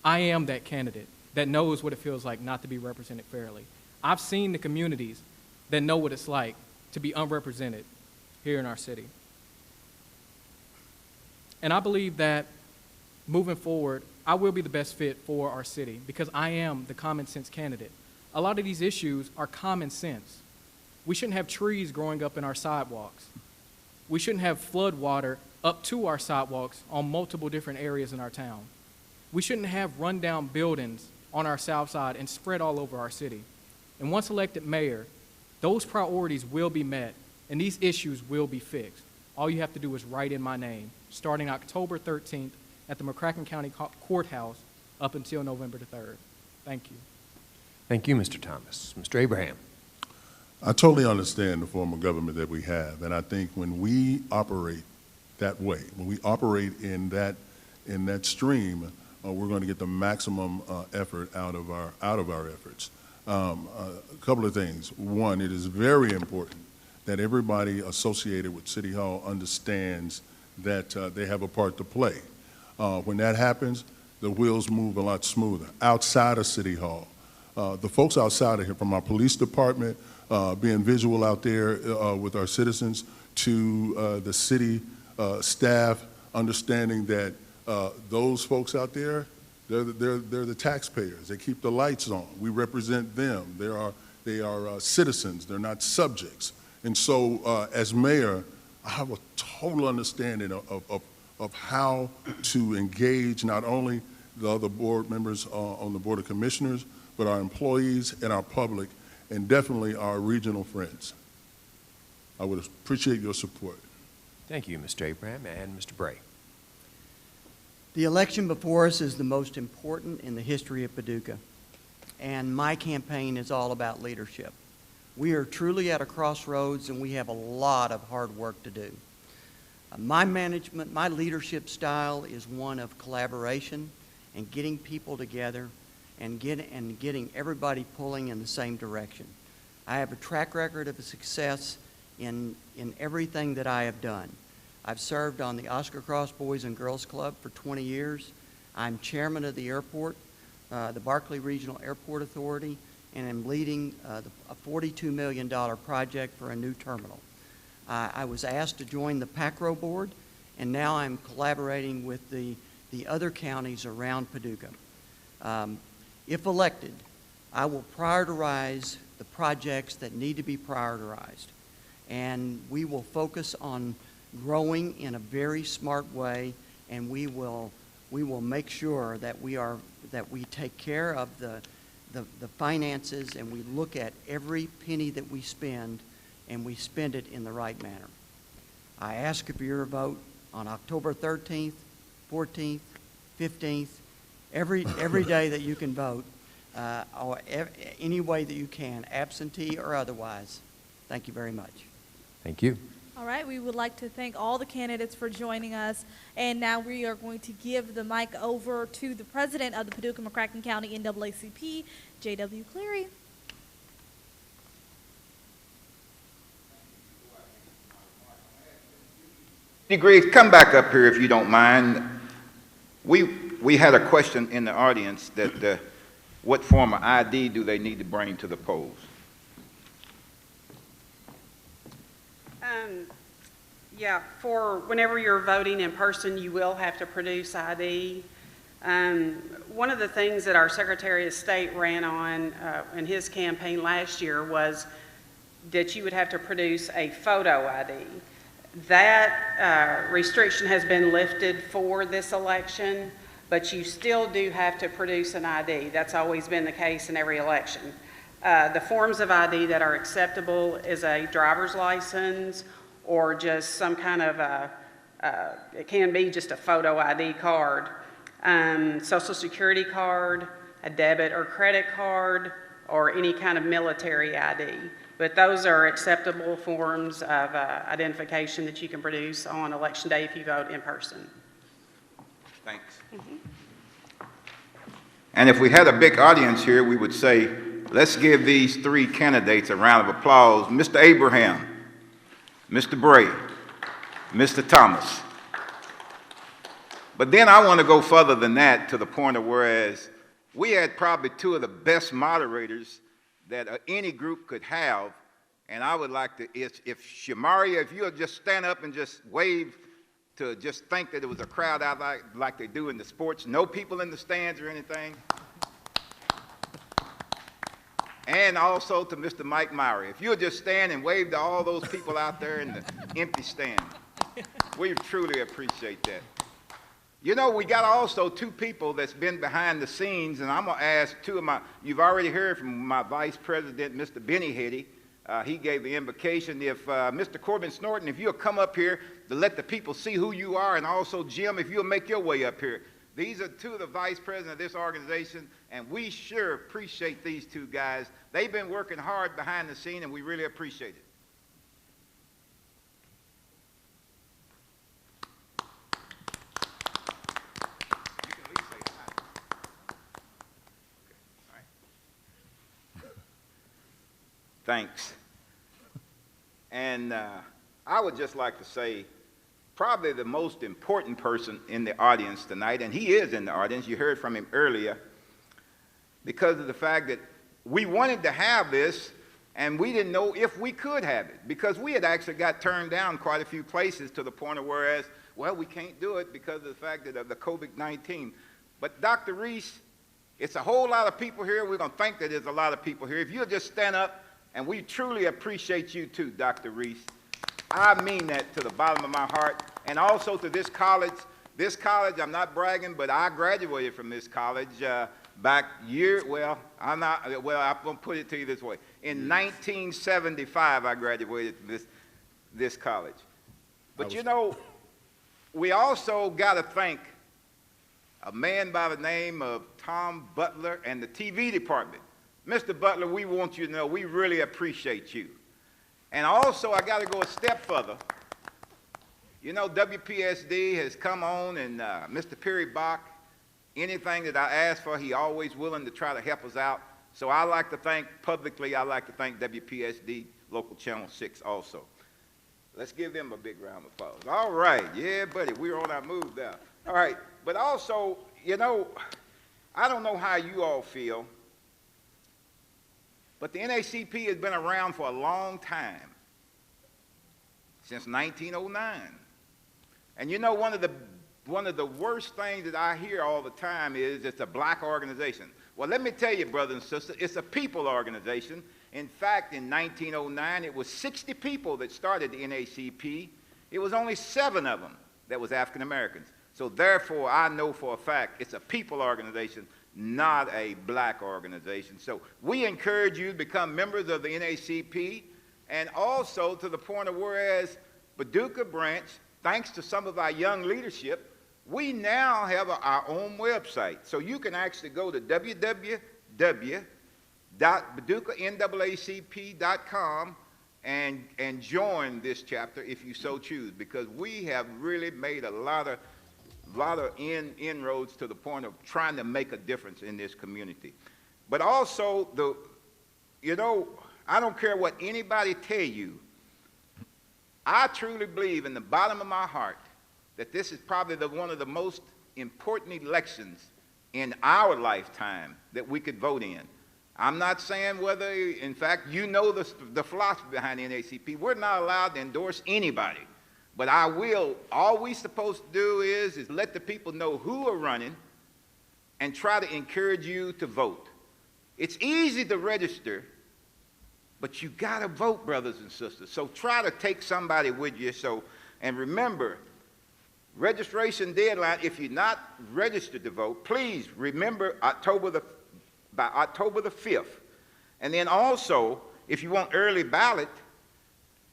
I am that candidate that knows what it feels like not to be represented fairly. I've seen the communities that know what it's like to be unrepresented here in our city. And I believe that moving forward, I will be the best fit for our city because I am the common sense candidate. A lot of these issues are common sense. We shouldn't have trees growing up in our sidewalks. We shouldn't have flood water up to our sidewalks on multiple different areas in our town. We shouldn't have rundown buildings on our south side and spread all over our city. And once elected mayor, those priorities will be met and these issues will be fixed. All you have to do is write in my name, starting October 13th at the McCracken County Courthouse up until November the 3rd. Thank you. Thank you, Mr. Thomas. Mr. Abraham. I totally understand the form of government that we have, and I think when we operate that way, when we operate in that stream, we're going to get the maximum effort out of our efforts. A couple of things. One, it is very important that everybody associated with City Hall understands that they have a part to play. When that happens, the wheels move a lot smoother. Outside of City Hall, the folks outside of here, from our police department, being visual out there with our citizens, to the city staff, understanding that those folks out there, they're the taxpayers. They keep the lights on. We represent them. They are citizens. They're not subjects. And so, as mayor, I have a total understanding of how to engage not only the other board members on the Board of Commissioners, but our employees and our public, and definitely our regional friends. I would appreciate your support. Thank you, Mr. Abraham. And Mr. Bray. The election before us is the most important in the history of Paducah, and my campaign is all about leadership. We are truly at a crossroads, and we have a lot of hard work to do. My leadership style is one of collaboration and getting people together and getting everybody pulling in the same direction. I have a track record of success in everything that I have done. I've served on the Oscar Cross Boys and Girls Club for 20 years. I'm chairman of the airport, the Barkley Regional Airport Authority, and I'm leading a $42 million project for a new terminal. I was asked to join the PACRO board, and now I'm collaborating with the other counties around Paducah. If elected, I will prioritize the projects that need to be prioritized, and we will focus on growing in a very smart way, and we will make sure that we take care of the finances, and we look at every penny that we spend, and we spend it in the right manner. I ask for your vote on October 13th, 14th, 15th, every day that you can vote, or any way that you can, absentee or otherwise. Thank you very much. Thank you. All right, we would like to thank all the candidates for joining us, and now we are going to give the mic over to the president of the Paducah-McCracken County NAACP, J.W. Cleary. Degrees, come back up here if you don't mind. We had a question in the audience that what form of ID do they need to bring to the polls? Yeah, for whenever you're voting in person, you will have to produce ID. One of the things that our Secretary of State ran on in his campaign last year was that you would have to produce a photo ID. That restriction has been lifted for this election, but you still do have to produce an ID. That's always been the case in every election. The forms of ID that are acceptable is a driver's license or just some kind of it can be just a photo ID card, Social Security card, a debit or credit card, or any kind of military ID. But those are acceptable forms of identification that you can produce on Election Day if you vote in person. Thanks. And if we had a big audience here, we would say, let's give these three candidates a round of applause. Mr. Abraham, Mr. Bray, Mr. Thomas. But then I want to go further than that to the point of whereas we had probably two of the best moderators that any group could have, and I would like to, if Shamaria, if you'll just stand up and just wave to just think that it was a crowd out like they do in the sports, no people in the stands or anything. And also to Mr. Mike Mowry. If you'll just stand and wave to all those people out there in the empty stand. We truly appreciate that. You know, we got also two people that's been behind the scenes, and I'm going to ask two of my, you've already heard from my Vice President, Mr. Benny Hetty. He gave the invocation. If Mr. Corbin Snorton, if you'll come up here to let the people see who you are, and also Jim, if you'll make your way up here. These are two of the vice presidents of this organization, and we sure appreciate these two guys. They've been working hard behind the scene, and we really appreciate it. You can at least say hi. thanks. And I would just like to say, probably the most important person in the audience tonight, and he is in the audience, you heard from him earlier, because of the fact that we wanted to have this, and we didn't know if we could have it, because we had actually got turned down quite a few places to the point of whereas, well, we can't do it because of the fact that of the COVID-19. But Dr. Reese, it's a whole lot of people here. We're going to think that there's a lot of people here. If you'll just stand up, and we truly appreciate you too, Dr. Reese. I mean that to the bottom of my heart. And also to this college. This college, I'm not bragging, but I graduated from this college back I'm going to put it to you this way. In 1975, I graduated from this college. But you know, we also got to thank a man by the name of Tom Butler and the TV department. Mr. Butler, we want you to know we really appreciate you. And also, I got to go a step further. You know, WPSD has come on, and Mr. Perry Bach, anything that I ask for, he always willing to try to help us out. So I like to thank, publicly, I like to thank WPSD, Local Channel 6 also. Let's give them a big round of applause. All right, yeah, buddy, we're on our move now. All right, but also, you know, I don't know how you all feel, but the NAACP has been around for a long time, since 1909. And you know, one of the worst things that I hear all the time is it's a black organization. Well, let me tell you, brothers and sisters, it's a people organization. In fact, in 1909, it was 60 people that started the NAACP. It was only 7 of them that was African Americans. So therefore, I know for a fact it's a people organization, not a black organization. So we encourage you to become members of the NAACP, and also to the point of whereas Paducah branch, thanks to some of our young leadership, we now have our own website. So you can actually go to www.paducah-NAACP.com and join this chapter if you so choose, because we have really made a lot of inroads to the point of trying to make a difference in this community. But also, you know, I don't care what anybody tell you, I truly believe in the bottom of my heart that this is probably one of the most important elections in our lifetime that we could vote in. I'm not saying whether, in fact, you know the philosophy behind the NAACP. We're not allowed to endorse anybody. But all we're supposed to do is let the people know who are running and try to encourage you to vote. It's easy to register, but you got to vote, brothers and sisters. So try to take somebody with you. And remember, registration deadline, if you're not registered to vote, please remember by October the 5th. And then also, if you want early ballot,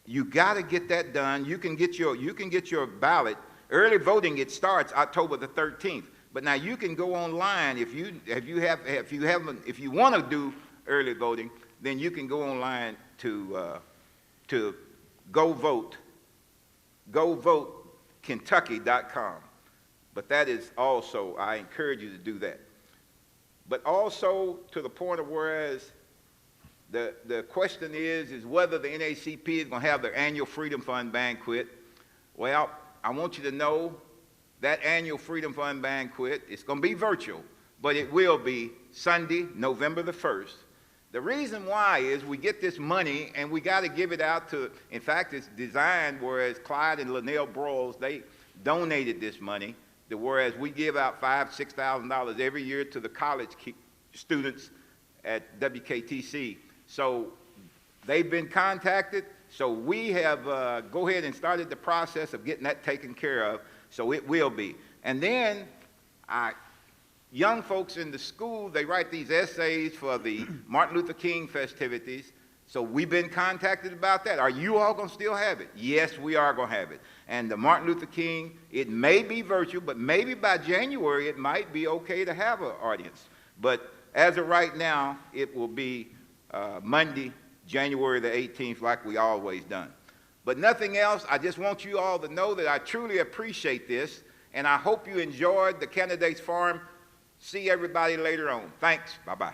you got to get that done. You can get your ballot. Early voting, it starts October the 13th. But now you can go online if you want to do early voting, then you can go online to govotekentucky.com. But that is also, I encourage you to do that. But also to the point of whereas the question is whether the NAACP is going to have their annual Freedom Fund banquet. Well, I want you to know that annual Freedom Fund banquet, it's going to be virtual, but it will be Sunday, November the 1st. The reason why is we get this money and we got to give it out to, in fact, it's designed whereas Clyde and Linnell Broyles, they donated this money, whereas we give out $5,000, $6,000 every year to the college students at WKTC. So they've been contacted, so we have go ahead and started the process of getting that taken care of, so it will be. And then young folks in the school, they write these essays for the Martin Luther King festivities, so we've been contacted about that. Are you all going to still have it? Yes, we are going to have it. And the Martin Luther King, it may be virtual, but maybe by January it might be okay to have an audience. But as of right now, it will be Monday, January the 18th, like we always done. But nothing else, I just want you all to know that I truly appreciate this, and I hope you enjoyed the Candidates Forum. See everybody later on. Thanks. Bye-bye.